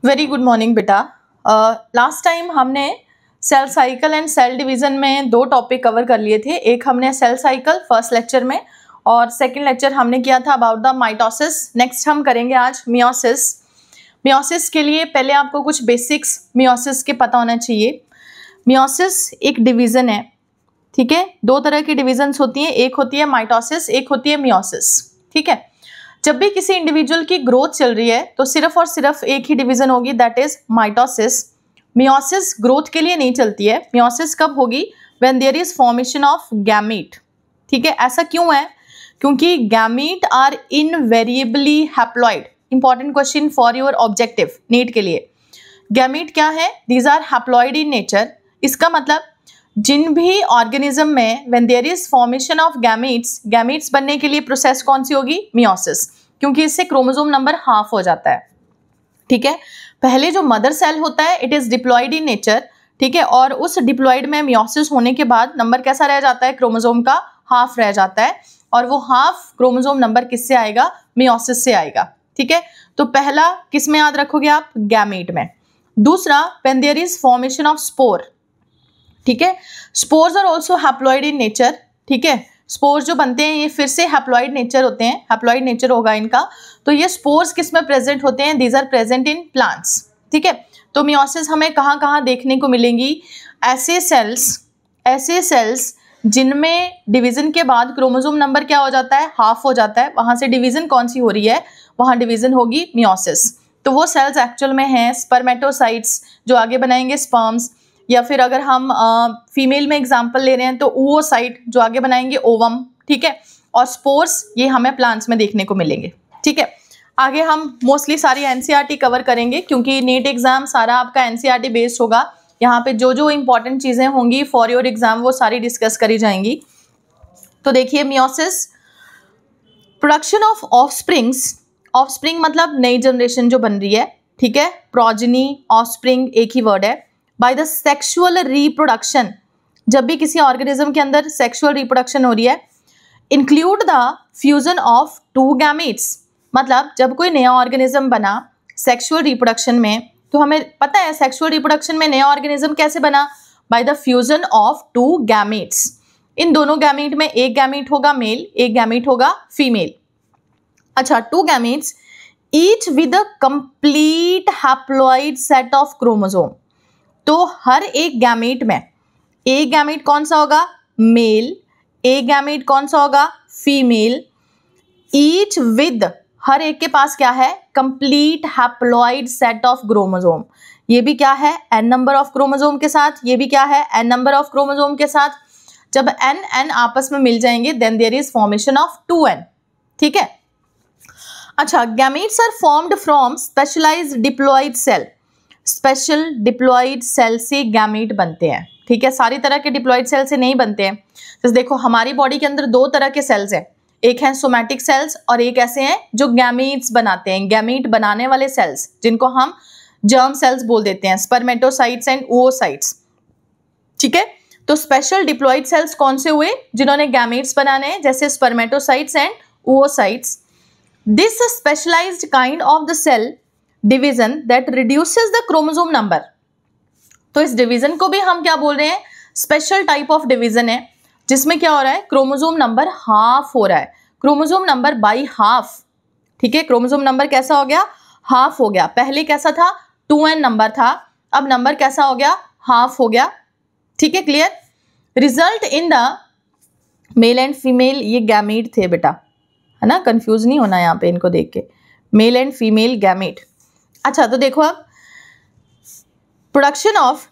Very good morning बेटा। Last time हमने cell cycle and cell division में दो टॉपिक कवर कर लिए थे। एक हमने सेल साइकिल फर्स्ट लेक्चर में और सेकंड लेक्चर हमने किया था अबाउट द माइटोसिस। नेक्स्ट हम करेंगे आज मियोसिस। मियोसिस के लिए पहले आपको कुछ बेसिक्स मियोसिस के पता होना चाहिए। मियोसिस एक डिवीजन है, ठीक है। दो तरह की डिविजन्स होती हैं, एक होती है माइटोसिस, एक होती है मियोसिस, ठीक है। जब भी किसी इंडिविजुअल की ग्रोथ चल रही है तो सिर्फ और सिर्फ एक ही डिवीजन होगी, that is mitosis. Meiosis growth के लिए नहीं चलती है। मियोसिस कब होगी? When there is formation of gamete, ठीक है। ऐसा क्यों है? क्योंकि gamete are invariably haploid. Important question for your objective NEET के लिए। गैमीट क्या है? These are haploid in nature. इसका मतलब जिन भी ऑर्गेनिज्म में when there is formation of gametes, gametes बनने के लिए प्रोसेस कौन सी होगी? मियोसिस, क्योंकि इससे क्रोमोसोम नंबर हाफ हो जाता है, ठीक है। पहले जो मदर सेल होता है it is diploid in nature, ठीक है, और उस डिप्लॉयड में मियोसिस होने के बाद नंबर कैसा रह जाता है? क्रोमोसोम का हाफ रह जाता है, और वो हाफ क्रोमोसोम नंबर किससे आएगा? मियोसिस से आएगा, ठीक है। तो पहला किस में याद रखोगे आप? गैमीट में। दूसरा when there is formation of spore, ठीक है। Spores are also haploid in nature, ठीक है। स्पोर्स जो बनते हैं ये फिर से हैप्लॉइड नेचर होते हैं, हैप्लॉइड नेचर होगा इनका। तो ये स्पोर्स किस में प्रेजेंट होते हैं? These are present in plants, ठीक है। तो मियोसिस हमें कहाँ कहाँ देखने को मिलेंगी? ऐसे सेल्स जिनमें डिवीजन के बाद क्रोमोसोम नंबर क्या हो जाता है? हाफ हो जाता है। वहां से डिवीजन कौन सी हो रही है? वहां डिवीजन होगी मियोसिस। तो वो सेल्स एक्चुअल में हैं स्पर्मेटोसाइट्स, जो आगे बनाएंगे स्पर्म्स, या फिर अगर हम फीमेल में एग्जांपल ले रहे हैं तो oocyte, जो आगे बनाएंगे ओवम, ठीक है। और स्पोर्स ये हमें प्लांट्स में देखने को मिलेंगे, ठीक है। आगे हम मोस्टली सारी एनसीईआरटी कवर करेंगे, क्योंकि नीट एग्जाम सारा आपका एनसीईआरटी बेस्ड होगा। यहाँ पे जो जो इंपॉर्टेंट चीजें होंगी फॉर योर एग्जाम वो सारी डिस्कस करी जाएंगी। तो देखिए मियोसिस, प्रोडक्शन ऑफ ऑफस्प्रिंग मतलब नई जनरेशन जो बन रही है, ठीक है। प्रोजेनी, ऑफस्प्रिंग एक ही वर्ड है। बाय द सेक्सुअल रिप्रोडक्शन, जब भी किसी ऑर्गेनिज्म के अंदर सेक्सुअल रिप्रोडक्शन हो रही है। Include the fusion of two gametes, मतलब जब कोई नया ऑर्गेनिज्म बना सेक्सुअल रिप्रोडक्शन में, तो हमें पता है सेक्सुअल रिप्रोडक्शन में नया ऑर्गेनिज्म कैसे बना? By the fusion of two gametes. इन दोनों गैमीट में एक गैमीट होगा मेल, एक गैमीट होगा फीमेल। अच्छा, to gametes each with a complete haploid set of chromosome. तो हर एक गैमीट में एक गैमीट कौन सा होगा? मेल, एक गैमीट कौन सा होगा? फीमेल। ईच विद, हर एक के पास क्या है? Complete haploid set of chromosome. ये भी क्या है? n नंबर ऑफ क्रोमोसोम के साथ, ये भी क्या है? n नंबर ऑफ क्रोमोसोम के साथ। जब n आपस में मिल जाएंगे then there is formation of 2n, ठीक है। अच्छा, gametes are formed from specialised diploid cell. Special diploid cell से गैमीट बनते हैं, ठीक है। सारी तरह के डिप्लॉइड सेल से नहीं बनते हैं। तो देखो हमारी बॉडी के अंदर दो तरह के सेल्स हैं, एक है सोमैटिक सेल्स और एक ऐसे हैं जो गैमीट्स बनाते हैं, गैमीट बनाने वाले सेल्स, जिनको हम जर्म सेल्स बोल देते हैं, स्पर्मेटोसाइट्स एंड oocytes, ठीक है। तो स्पेशल डिप्लॉइड सेल्स कौन से हुए? जिन्होंने गैमीट्स बनाने हैं, जैसे spermatocytes and oocytes। This specialised kind of the cell division that reduces the chromosome number. तो इस डिवीजन को भी हम क्या बोल रहे हैं? स्पेशल टाइप ऑफ डिवीजन है, जिसमें क्या हो रहा है? क्रोमोसोम नंबर हाफ हो रहा है, क्रोमोसोम नंबर बाई हाफ, ठीक है। क्रोमोसोम नंबर कैसा हो गया? हाफ हो गया। पहले कैसा था? 2n नंबर था, अब नंबर कैसा हो गया? हाफ हो गया, ठीक है। Clear? Result in the male and female, ये गैमीट थे बेटा, है ना, कंफ्यूज नहीं होना यहाँ पे इनको देख के, मेल एंड फीमेल गैमीट। अच्छा, तो देखो अब production of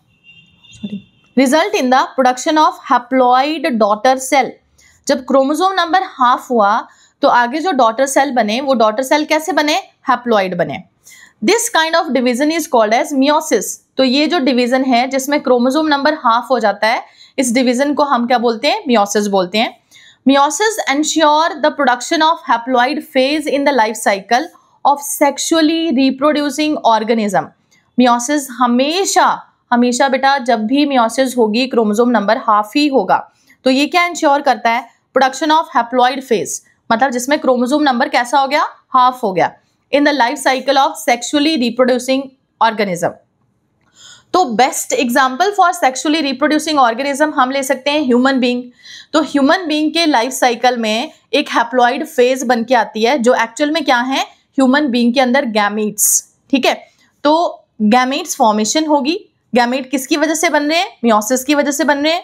result in the production of haploid daughter cell. जब क्रोमोसोम नंबर हाफ हुआ तो आगे जो डॉटर सेल बने, वो डॉटर सेल कैसे बने? हैप्लॉइड बने। This kind of division is called as meiosis. तो ये जो डिवीजन है जिसमें क्रोमोसोम नंबर हाफ हो जाता है, इस डिवीजन को हम क्या बोलते हैं? मियोसिस बोलते हैं। Meiosis ensure the production of haploid phase in the life cycle of sexually reproducing organism. Meiosis हमेशा बेटा, जब भी मियोसिस होगी क्रोमोसोम नंबर हाफ ही होगा। तो ये क्या इंश्योर करता है? प्रोडक्शन ऑफ हैप्लॉइड फेज, मतलब जिसमें क्रोमोसोम नंबर कैसा हो गया? हाफ हो गया। In the life cycle of sexually reproducing organism. तो best example for sexually reproducing organism हम ले सकते हैं ह्यूमन बीइंग। तो ह्यूमन बीइंग के लाइफ साइकिल में एक हैप्लॉइड फेज बन के आती है, जो एक्चुअल में क्या है, ह्यूमन बीइंग के अंदर गैमीट्स, ठीक है। तो गैमीट्स फॉर्मेशन होगी। गैमीट किसकी वजह से बन रहे हैं, मियोसिस की वजह से बन रहे हैं।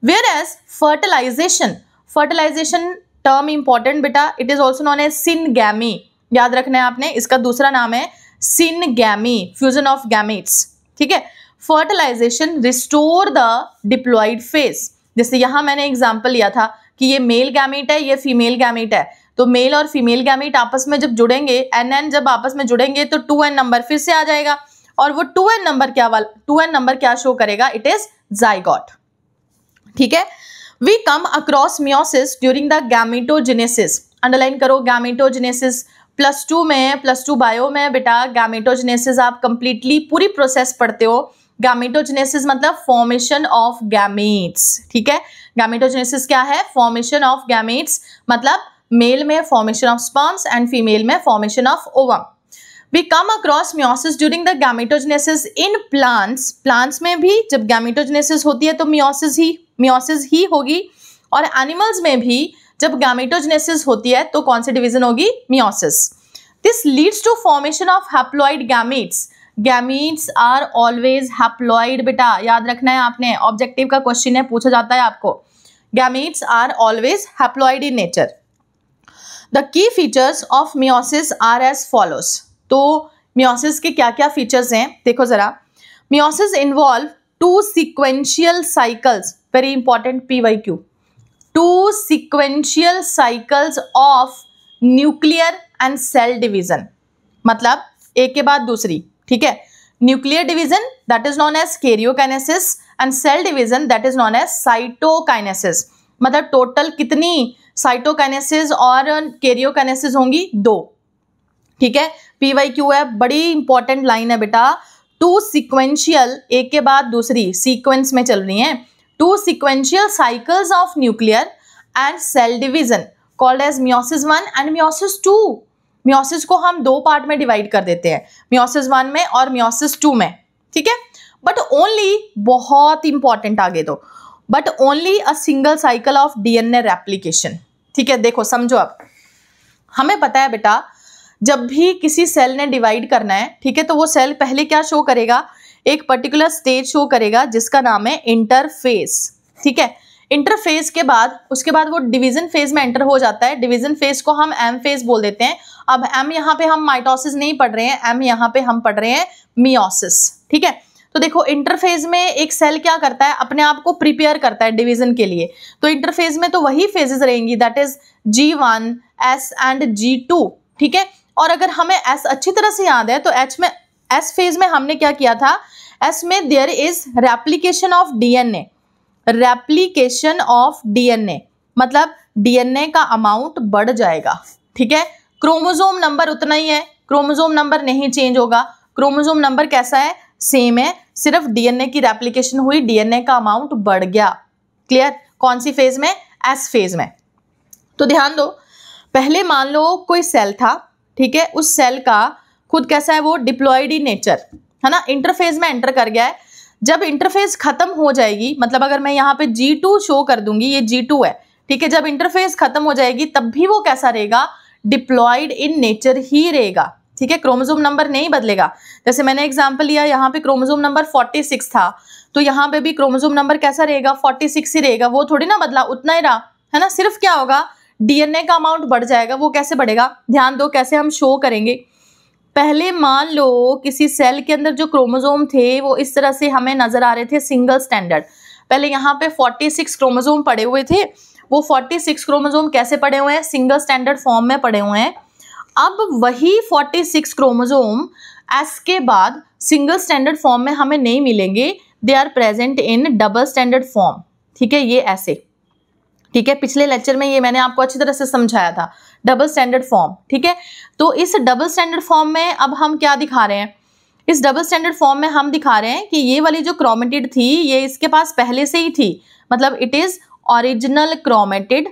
Whereas fertilization, fertilization term important बेटा, it is also known as syngamy, याद रखना है आपने, इसका दूसरा नाम है सिनगैमी, फ्यूजन ऑफ गैमीट्स, ठीक है। Fertilisation restore the diploid phase, जैसे यहां मैंने एग्जांपल लिया था कि ये मेल गैमीट है, ये फीमेल गैमीट है, तो मेल और फीमेल गैमीट आपस में जब जुड़ेंगे, एन जब आपस में जुड़ेंगे तो 2n नंबर फिर से आ जाएगा, और वो 2n नंबर क्या शो करेगा, इट इज जाइगोट, ठीक है। We come across meiosis during the gametogenesis, underline करो गैमेटोजेनेसिस, +2 में, +2 बायो में बेटा गैमेटोजेनेसिस आप कंप्लीटली पूरी प्रोसेस पढ़ते हो। गैमेटोजेनेसिस मतलब फॉर्मेशन ऑफ गैमेट्स, ठीक है। गैमेटोजेनेसिस क्या है, फॉर्मेशन ऑफ गैमेट्स, मतलब मेल में formation of sperms and female में formation of ovum. We come across meiosis during the gametogenesis in plants, plants में भी जब गैमेटोजेनेसिस होती है तो मियोसिस ही होगी, और एनिमल्स में भी जब गैमेटोजेनेसिस होती है तो कौन सी डिवीजन होगी, meiosis. This leads to formation of haploid gametes, gametes are always haploid बेटा, याद रखना है आपने, ऑब्जेक्टिव का क्वेश्चन है, पूछा जाता है आपको। Gametes are always haploid in nature. The key features of meiosis are as follows, तो मियोसिस के क्या क्या फीचर्स हैं देखो जरा। Meiosis involve 2 sequential cycles, very important PYQ, 2 sequential cycles of nuclear and cell division, मतलब एक के बाद दूसरी, ठीक है। Nuclear division that is known as karyokinesis and cell division that is known as cytokinesis, मतलब टोटल कितनी साइटोकाइनेसिस और कैरियोकाइनेसिस होंगी, 2, ठीक है। PYQ है, बड़ी इंपॉर्टेंट लाइन है बेटा, 2 सीक्वेंशियल, एक के बाद दूसरी सीक्वेंस में चल रही हैं, 2 sequential cycles of nuclear and cell division called as meiosis 1 and meiosis 2। Meiosis को हम 2 पार्ट में डिवाइड कर देते हैं, मियोसिस 1 में और मियोसिस 2 में, ठीक है। बट ओनली, बहुत इंपॉर्टेंट आगे दो, but only a single cycle of DNA replication, ठीक है। देखो समझो, अब हमें पता है बेटा जब भी किसी सेल ने डिवाइड करना है, ठीक है, तो वो सेल पहले क्या शो करेगा, एक पर्टिकुलर स्टेज शो करेगा जिसका नाम है इंटरफेस, ठीक है। इंटरफेस के बाद, उसके बाद वो डिवीजन फेज में एंटर हो जाता है, डिवीजन फेज को हम M फेज बोल देते हैं। अब M यहाँ पे हम माइटोसिस नहीं पढ़ रहे हैं, M यहाँ पे हम पढ़ रहे हैं मियोसिस, ठीक है। तो देखो इंटरफेज में एक सेल क्या करता है, अपने आप को प्रिपेयर करता है डिवीजन के लिए, तो इंटरफेज में तो वही फेजेस रहेंगी, that is G1, S and G2, ठीक है। और अगर हमें S अच्छी तरह से याद है तो S फेज में हमने क्या किया था, S में there is replication of DNA, replication of DNA मतलब DNA का अमाउंट बढ़ जाएगा, ठीक है। क्रोमोसोम नंबर उतना ही है, क्रोमोसोम नंबर नहीं चेंज होगा, क्रोमोसोम नंबर कैसा है, सेम है, सिर्फ DNA की रेप्लिकेशन हुई, DNA का अमाउंट बढ़ गया। क्लियर, कौन सी फेज में, S फेज में। तो ध्यान दो, पहले मान लो कोई सेल था, ठीक है, उस सेल का खुद कैसा है, वो डिप्लॉयड इन नेचर है ना, इंटरफेज में एंटर कर गया है। जब इंटरफेज खत्म हो जाएगी, मतलब अगर मैं यहाँ पे G2 शो कर दूंगी, ये G2 है, ठीक है, जब इंटरफेज खत्म हो जाएगी तब भी वो कैसा रहेगा, डिप्लॉयड इन नेचर ही रहेगा, ठीक है, क्रोमोसोम नंबर नहीं बदलेगा। जैसे मैंने एग्जांपल लिया, यहाँ पे क्रोमोसोम नंबर 46 था, तो यहाँ पे भी क्रोमोसोम नंबर कैसा रहेगा, 46 ही रहेगा, वो थोड़ी ना बदला, उतना ही रहा, है ना। सिर्फ क्या होगा, DNA का अमाउंट बढ़ जाएगा। वो कैसे बढ़ेगा, ध्यान दो कैसे हम शो करेंगे। पहले मान लो किसी सेल के अंदर जो क्रोमोसोम थे वो इस तरह से हमें नजर आ रहे थे सिंगल स्टैंडर्ड, पहले यहाँ पे 46 क्रोमोसोम पड़े हुए थे, वो 46 क्रोमोसोम कैसे पड़े हुए हैं, सिंगल स्टैंडर्ड फॉर्म में पड़े हुए हैं। अब वही 46 क्रोमोसोम S के बाद सिंगल स्टैंडर्ड फॉर्म में हमें नहीं मिलेंगे, they are present in double standard form, ठीक है, ये ऐसे, ठीक है। पिछले लेक्चर में ये मैंने आपको अच्छी तरह से समझाया था, डबल स्टैंडर्ड फॉर्म, ठीक है। तो इस डबल स्टैंडर्ड फॉर्म में अब हम क्या दिखा रहे हैं, इस डबल स्टैंडर्ड फॉर्म में हम दिखा रहे हैं कि ये वाली जो क्रोमेटिड थी ये इसके पास पहले से ही थी, मतलब इट इज ओरिजिनल क्रोमेटिड,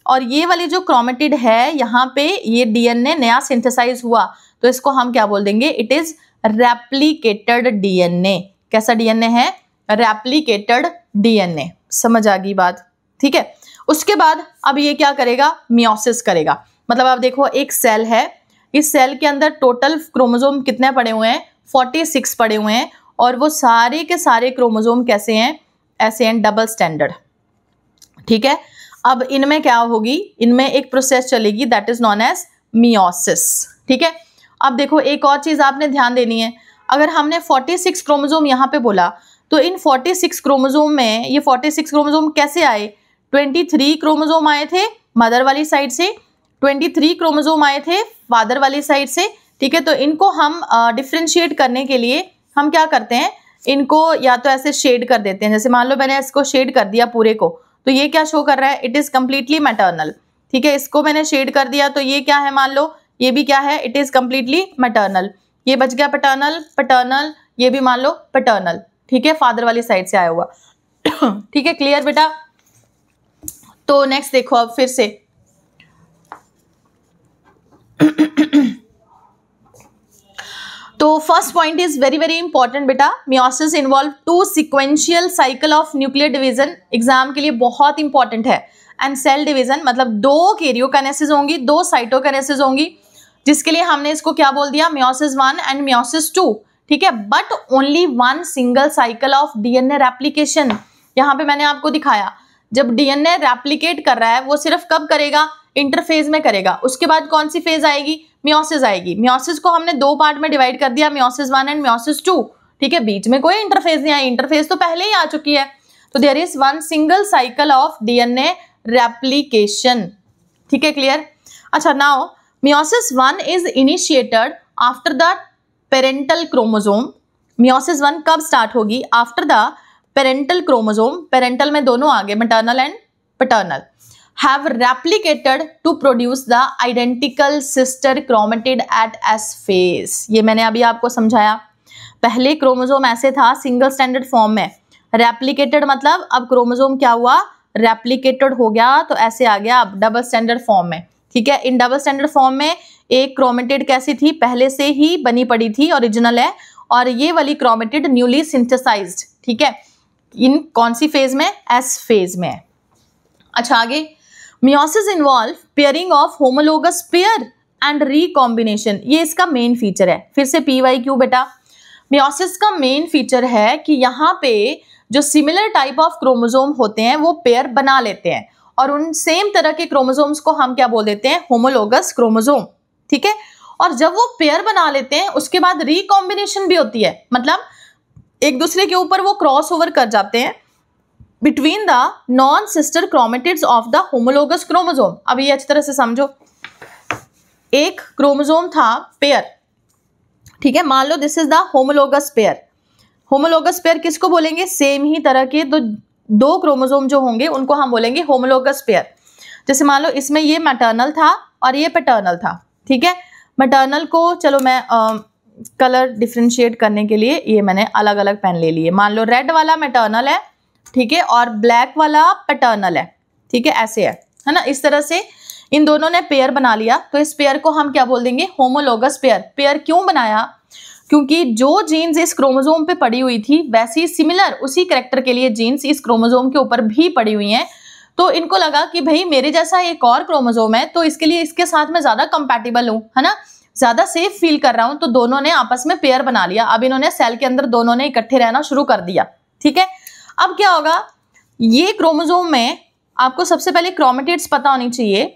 और ये वाली जो क्रोमेटिड है यहाँ पे ये DNA नया सिंथेसाइज हुआ, तो इसको हम क्या बोल देंगे, इट इज रेप्लिकेटेड डीएनए। कैसा डीएनए है, रेप्लिकेटेड डीएनए। समझ आ गई बात, ठीक है। उसके बाद अब ये क्या करेगा, मियोसिस करेगा। मतलब आप देखो एक सेल है, इस सेल के अंदर टोटल क्रोमोसोम कितने पड़े हुए हैं, 46 पड़े हुए हैं, और वो सारे के सारे क्रोमोसोम कैसे हैं, ऐसे हैं, डबल स्टैंडर्ड, ठीक है। अब इनमें क्या होगी, इनमें एक प्रोसेस चलेगी that is known as meiosis, ठीक है। अब देखो एक और चीज आपने ध्यान देनी है, अगर हमने 46 क्रोमोसोम यहाँ पे बोला तो इन 46 क्रोमोसोम में ये 46 क्रोमोसोम कैसे आए, 23 क्रोमोसोम आए थे मदर वाली साइड से, 23 क्रोमोसोम आए थे फादर वाली साइड से, ठीक है। तो इनको हम डिफ्रेंशिएट करने के लिए हम क्या करते हैं, इनको या तो ऐसे शेड कर देते हैं, जैसे मान लो मैंने इसको शेड कर दिया पूरे को, तो ये क्या शो कर रहा है, इट इज कंप्लीटली मैटरनल, ठीक है। इसको मैंने शेड कर दिया तो ये क्या है, मान लो ये भी क्या है, इट इज कंप्लीटली मैटरनल। ये बच गया पैटर्नल, पैटर्नल, ये भी मान लो पैटर्नल, ठीक है, फादर वाली साइड से आया हुआ। ठीक है, क्लियर बेटा। तो नेक्स्ट देखो अब फिर से तो first point is very very important बेटा, meiosis involve 2 sequential cycle of nuclear division, exam के लिए बहुत इंपॉर्टेंट है। एंड सेल डिवीजन मतलब 2 कैरियोकाइनेसिस होंगी, 2 साइटोकाइनेसिस होंगी, जिसके लिए हमने इसको क्या बोल दिया, मियोसिस 1 एंड मियोसिस 2, ठीक है। But only 1 single cycle of DNA replication. यहाँ पे मैंने आपको दिखाया जब डीएनए रेप्लिकेट कर रहा है वो सिर्फ कब करेगा, इंटरफेज में करेगा। उसके बाद कौन सी फेज आएगी, मियोसिस आएगी। मियोसिस को हमने 2 पार्ट में डिवाइड कर दिया, मियोसिस 1 एंड मियोसिस 2, ठीक है। बीच में कोई इंटरफेज नहीं आई, इंटरफेज तो पहले ही आ चुकी है। तो there is 1 single cycle of DNA replication, ठीक है, क्लियर। अच्छा, now meiosis 1 is initiated after the parental chromosome. Meiosis 1 कब स्टार्ट होगी, after the parental chromosome, parental में दोनों आगे, maternal and paternal, have replicated to produce the identical sister chromatid at S phase। ये मैंने अभी आपको समझाया। पहले क्रोमोसोम ऐसे था सिंगल स्टैंडर्ड फॉर्म में, रेप्लिकेटेड मतलब अब क्रोमोसोम क्या हुआ, रेप्लिकेटेड हो गया, तो ऐसे आ गया अब डबल स्टैंडर्ड फॉर्म में, ठीक है। इन डबल स्टैंडर्ड फॉर्म में एक क्रोमेटिड कैसी थी, पहले से ही बनी पड़ी थी, ओरिजिनल है, और ये वाली क्रोमेटिड न्यूली सिंथेसाइज्ड, ठीक है। इन कौन सी फेज में, एस फेज में। अच्छा आगे, meiosis involve pairing of homologous pair and recombination, ये इसका मेन फीचर है। फिर से PYQ बेटा, मियोसिस का मेन फीचर है कि यहाँ पे जो सिमिलर टाइप ऑफ क्रोमोसोम होते हैं वो पेयर बना लेते हैं, और उन सेम तरह के क्रोमोसोम्स को हम क्या बोल देते हैं, होमोलोगस क्रोमोसोम, ठीक है। और जब वो पेयर बना लेते हैं उसके बाद रिकॉम्बिनेशन भी होती है, मतलब एक दूसरे के ऊपर वो क्रॉस ओवर कर जाते हैं between the non sister chromatids of the homologous chromosome. अब ये अच्छी तरह से समझो, एक क्रोमोसोम था पेयर, ठीक है, मान लो this is the homologous pair. Homologous pair किसको बोलेंगे, सेम ही तरह के तो 2 क्रोमोसोम जो होंगे उनको हम बोलेंगे होमोलोगस पेयर। जैसे मान लो इसमें ये मैटरनल था और ये पैटर्नल था, ठीक है। मैटरनल को चलो मैं कलर डिफ्रेंशिएट करने के लिए ये मैंने अलग अलग पेन ले लिए। मान लो रेड वाला मैटरनल है, ठीक है, और ब्लैक वाला पैटर्नल है, ठीक है, ऐसे है ना। इस तरह से इन दोनों ने पेयर बना लिया, तो इस पेयर को हम क्या बोल देंगे, होमोलोगस पेयर। पेयर क्यों बनाया, क्योंकि जो जीन्स इस क्रोमोसोम पे पड़ी हुई थी वैसी सिमिलर उसी कैरेक्टर के लिए जीन्स इस क्रोमोसोम के ऊपर भी पड़ी हुई हैं। तो इनको लगा कि भाई मेरे जैसा एक और क्रोमोसोम है तो इसके लिए इसके साथ मैं ज्यादा कंपैटिबल हूँ, है ना, ज्यादा सेफ फील कर रहा हूँ, तो दोनों ने आपस में पेयर बना लिया। अब इन्होंने सेल के अंदर दोनों ने इकट्ठे रहना शुरू कर दिया, ठीक है। अब क्या होगा, ये क्रोमोसोम में आपको सबसे पहले क्रोमेटिड्स पता होनी चाहिए।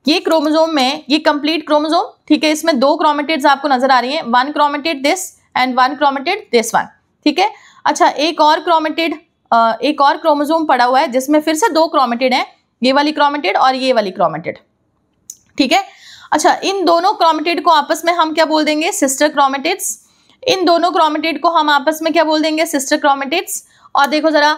ये क्रोमोसोम में ये कंप्लीट क्रोमोसोम, ठीक है, इसमें 2 क्रोमेटिड्स आपको नजर आ रही हैं, 1 chromatid this and 1 chromatid this one, ठीक है। अच्छा, एक और क्रोमोसोम पड़ा हुआ है जिसमें फिर से 2 क्रोमेटिड हैं, ये वाली क्रोमेटिड और ये वाली क्रोमेटिड, ठीक है। अच्छा, इन दोनों क्रोमेटिड को आपस में हम क्या बोल देंगे, सिस्टर क्रोमेटिड्स। इन दोनों क्रोमेटिड को हम आपस में क्या बोल देंगे, सिस्टर क्रोमेटिड्स। और देखो जरा,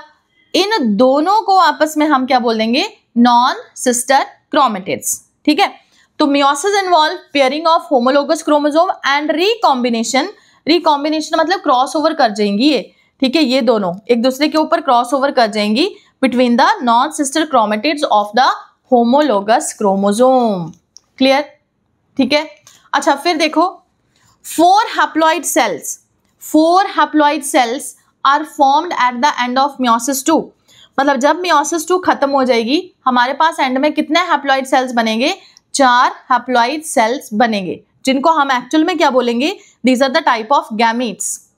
इन दोनों को आपस में हम क्या बोल देंगे, नॉन सिस्टर क्रोमेटिड्स, ठीक है। तो meiosis involve pairing of homologous chromosome and recombination. Recombination मतलब क्रॉस ओवर कर जाएंगी ये, ठीक है, ये दोनों एक दूसरे के ऊपर क्रॉस ओवर कर जाएंगी between the non sister chromatids of the homologous chromosome. Clear, ठीक है। अच्छा, फिर देखो 4 haploid cells are formed at the end of meiosis 2। मतलब जब मियोसिस 2 खत्म हो जाएगी हमारे पास एंड में कितने हैप्लॉइड सेल्स बनेंगे? 4 हैप्लॉइड सेल्स बनेंगे, जिनको हम एक्चुअल में क्या बोलेंगे? These are the type of gametes.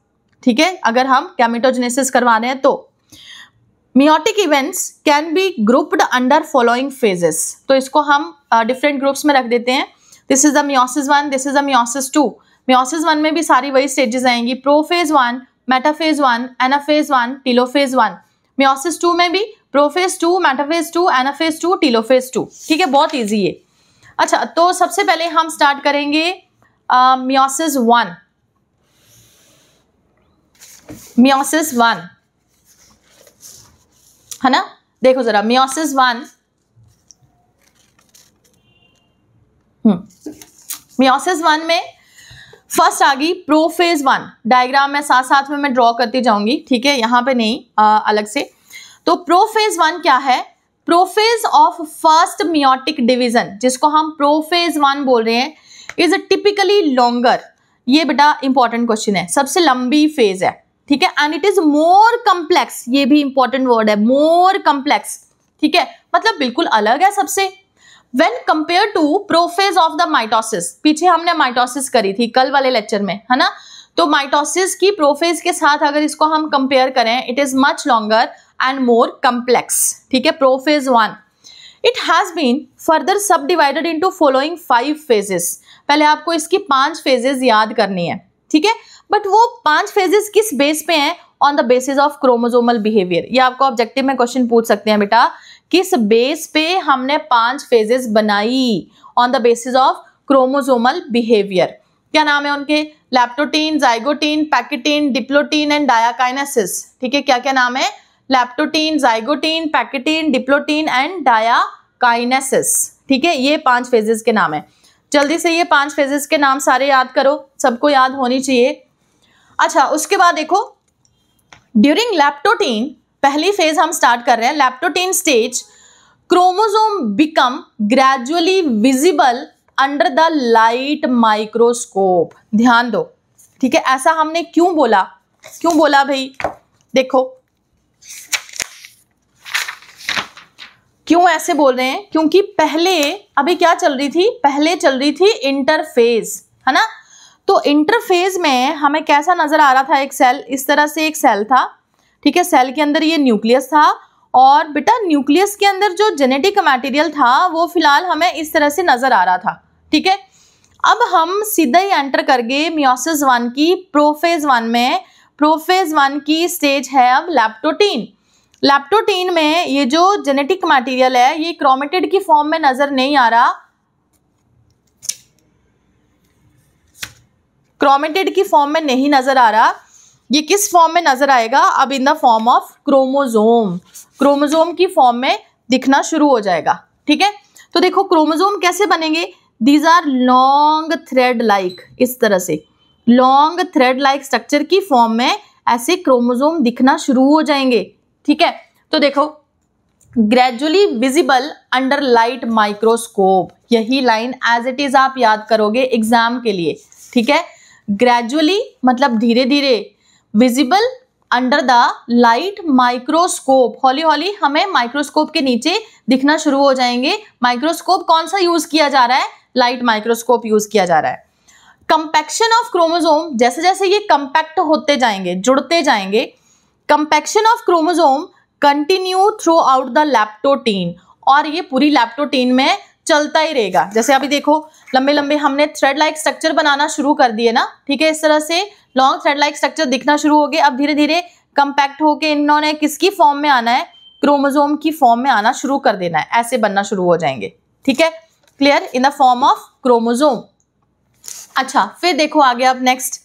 ठीक है, अगर हम गैमेटोजेनेसिस करवा रहे हैं तो meiotic events can be grouped under following phases. तो इसको हम डिफरेंट ग्रुप्स में रख देते हैं। This is the meiosis 1, this is the meiosis 2। Meiosis 1 में भी सारी वही स्टेजेस आएंगी, prophase 1, metaphase 1, anaphase 1, telophase 1। Meiosis 2 में भी प्रोफेज 2, मेटाफेज 2, एनाफेज 2, टीलोफेज 2। ठीक है, बहुत इजी है। अच्छा, तो सबसे पहले हम स्टार्ट करेंगे मियोसिस 1। मियोसिस 1 है ना, देखो जरा मियोसिस 1, मियोसिस 1 में फर्स्ट आ गई प्रोफेज 1। डायग्राम में साथ साथ में मैं ड्रॉ करती जाऊंगी, ठीक है, यहां पे नहीं अलग से। तो प्रोफेज 1 क्या है? Prophase of first meiotic division, जिसको हम प्रोफेज 1 बोल रहे हैं, इज टिपिकली लॉन्गर। ये बेटा इंपॉर्टेंट क्वेश्चन है, सबसे लंबी फेज है। ठीक है, and it is more complex. ये भी इंपॉर्टेंट वर्ड है, मोर कम्प्लेक्स। ठीक है, मतलब बिल्कुल अलग है सबसे। When compared to prophase of the mitosis, पीछे हमने माइटोसिस करी थी कल वाले लेक्चर में, है ना। तो माइटोसिस की प्रोफेज के साथ अगर इसको हम कंपेयर करें, it is much longer and more complex. ठीक है, prophase 1 it has been further subdivided into following 5 phases. पहले आपको इसकी 5 फेजेस याद करनी है। ठीक है, बट वो 5 फेजेस किस बेस पे हैं? On the basis of chromosomal behaviour. ये आपको ऑब्जेक्टिव में क्वेश्चन पूछ सकते हैं बेटा, किस बेस पे हमने 5 फेजेस बनाई? On the basis of chromosomal behaviour. क्या नाम है उनके? लैप्टोटीन, जाइगोटीन, पैकेटीन, डिप्लोटीन एंड डायाकाइनेसिस। ठीक है, क्या क्या नाम है? लैप्टोटीन, जाइगोटीन, पैकेटीन, डिप्लोटीन एंड डायाकाइनेसिस। ठीक है, ये 5 फेजेस के नाम है। जल्दी से ये 5 फेजेस के नाम सारे याद करो, सबको याद होनी चाहिए। अच्छा, उसके बाद देखो ड्यूरिंग लैप्टोटीन, पहली फेज हम स्टार्ट कर रहे हैं। Leptotene stage, chromosome become gradually visible under the light microscope. ध्यान दो, ठीक है, ऐसा हमने क्यों बोला? क्यों बोला भाई? देखो क्यों ऐसे बोल रहे हैं? क्योंकि पहले अभी क्या चल रही थी? पहले चल रही थी इंटरफेज, है ना। तो इंटरफेज में हमें कैसा नजर आ रहा था? एक सेल, इस तरह से एक सेल था। ठीक है, सेल के अंदर ये न्यूक्लियस था, और बेटा न्यूक्लियस के अंदर जो जेनेटिक मटेरियल था वो फिलहाल हमें इस तरह से नजर आ रहा था। ठीक है, अब हम सीधा ही एंटर कर गए मियोसिस 1 की प्रोफेज 1 में। प्रोफेज 1 की स्टेज है अब लैप्टोटीन। लैप्टोटीन में ये जो जेनेटिक मटेरियल है ये क्रोमेटिड की फॉर्म में नजर नहीं आ रहा, क्रोमेटिड की फॉर्म में नहीं नजर आ रहा। ये किस फॉर्म में नजर आएगा? अब in the form of chromosome. Chromosome की फॉर्म में दिखना शुरू हो जाएगा। ठीक है, तो देखो क्रोमोसोम कैसे बनेंगे? These are long thread like, इस तरह से लॉन्ग थ्रेड लाइक स्ट्रक्चर की फॉर्म में ऐसे क्रोमोसोम दिखना शुरू हो जाएंगे। ठीक है, तो देखो gradually visible under light microscope, यही लाइन एज इट इज आप याद करोगे एग्जाम के लिए। ठीक है, ग्रेजुअली मतलब धीरे धीरे, visible under the light microscope, हौली हौली हमें माइक्रोस्कोप के नीचे दिखना शुरू हो जाएंगे। माइक्रोस्कोप कौन सा यूज किया जा रहा है? लाइट माइक्रोस्कोप यूज किया जा रहा है। कंपैक्शन ऑफ क्रोमोसोम, जैसे जैसे ये कंपैक्ट होते जाएंगे, जुड़ते जाएंगे, compaction of chromosome continue throughout the leptotene, और ये पूरी लैप्टोटीन में चलता ही रहेगा। जैसे अभी देखो लंबे लंबे हमने थ्रेड लाइक स्ट्रक्चर बनाना शुरू कर दिए ना। ठीक है, इस तरह से लॉन्ग थ्रेड लाइक स्ट्रक्चर दिखना शुरू हो गए। अब धीरे धीरे कंपैक्ट होके इन्होंने किसकी फॉर्म में आना है? क्रोमोसोम की फॉर्म में आना शुरू कर देना है, ऐसे बनना शुरू हो जाएंगे। ठीक है, clear? In the form of chromosome. अच्छा, फिर देखो आगे अब next,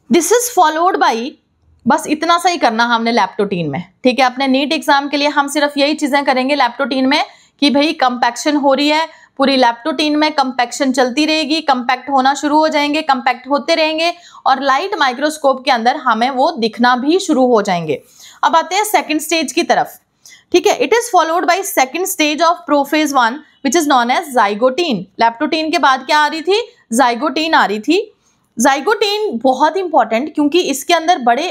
this is followed by, बस इतना सा ही करना हमने लैप्टोटीन में। ठीक है, अपने नीट एग्जाम के लिए हम सिर्फ यही चीजें करेंगे लैप्टोटीन में कि भाई कंपैक्शन हो रही है, पूरी लैप्टोटीन में कंपैक्शन चलती रहेगी, कंपैक्ट होना शुरू हो जाएंगे, कंपैक्ट होते रहेंगे, और लाइट माइक्रोस्कोप के अंदर हमें वो दिखना भी शुरू हो जाएंगे। अब आते हैं सेकंड स्टेज की तरफ। ठीक है, it is followed by second stage of prophase 1 which is known as zygotene. Leptotene के बाद क्या आ रही थी? जाइगोटीन आ रही थी। जाइगोटीन बहुत इंपॉर्टेंट, क्योंकि इसके अंदर बड़े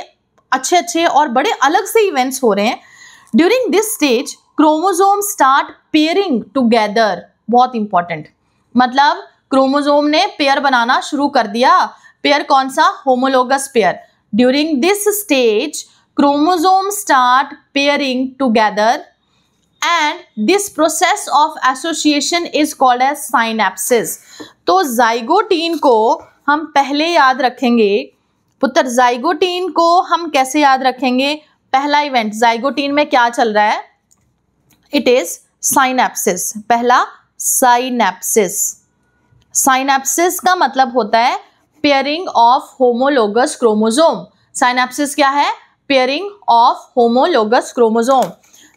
अच्छे अच्छे और बड़े अलग से इवेंट्स हो रहे हैं. During this stage chromosome start pairing together. बहुत इंपॉर्टेंट, मतलब क्रोमोसोम ने पेयर बनाना शुरू कर दिया. पेयर कौन सा? Homologous pair. During this stage chromosome start pairing together and this process of association is called as synapses. तो जाइगोटीन को हम पहले याद रखेंगे पुत्र. जाइगोटीन को हम कैसे याद रखेंगे? पहला इवेंट जाइगोटीन में क्या चल रहा है? It is synapsis. पहला साइनेप्सिस. साइनेप्सिस का मतलब होता है पेयरिंग ऑफ होमोलोगस क्रोमोसोम. साइनेप्सिस क्या है? Pairing of homologous chromosome.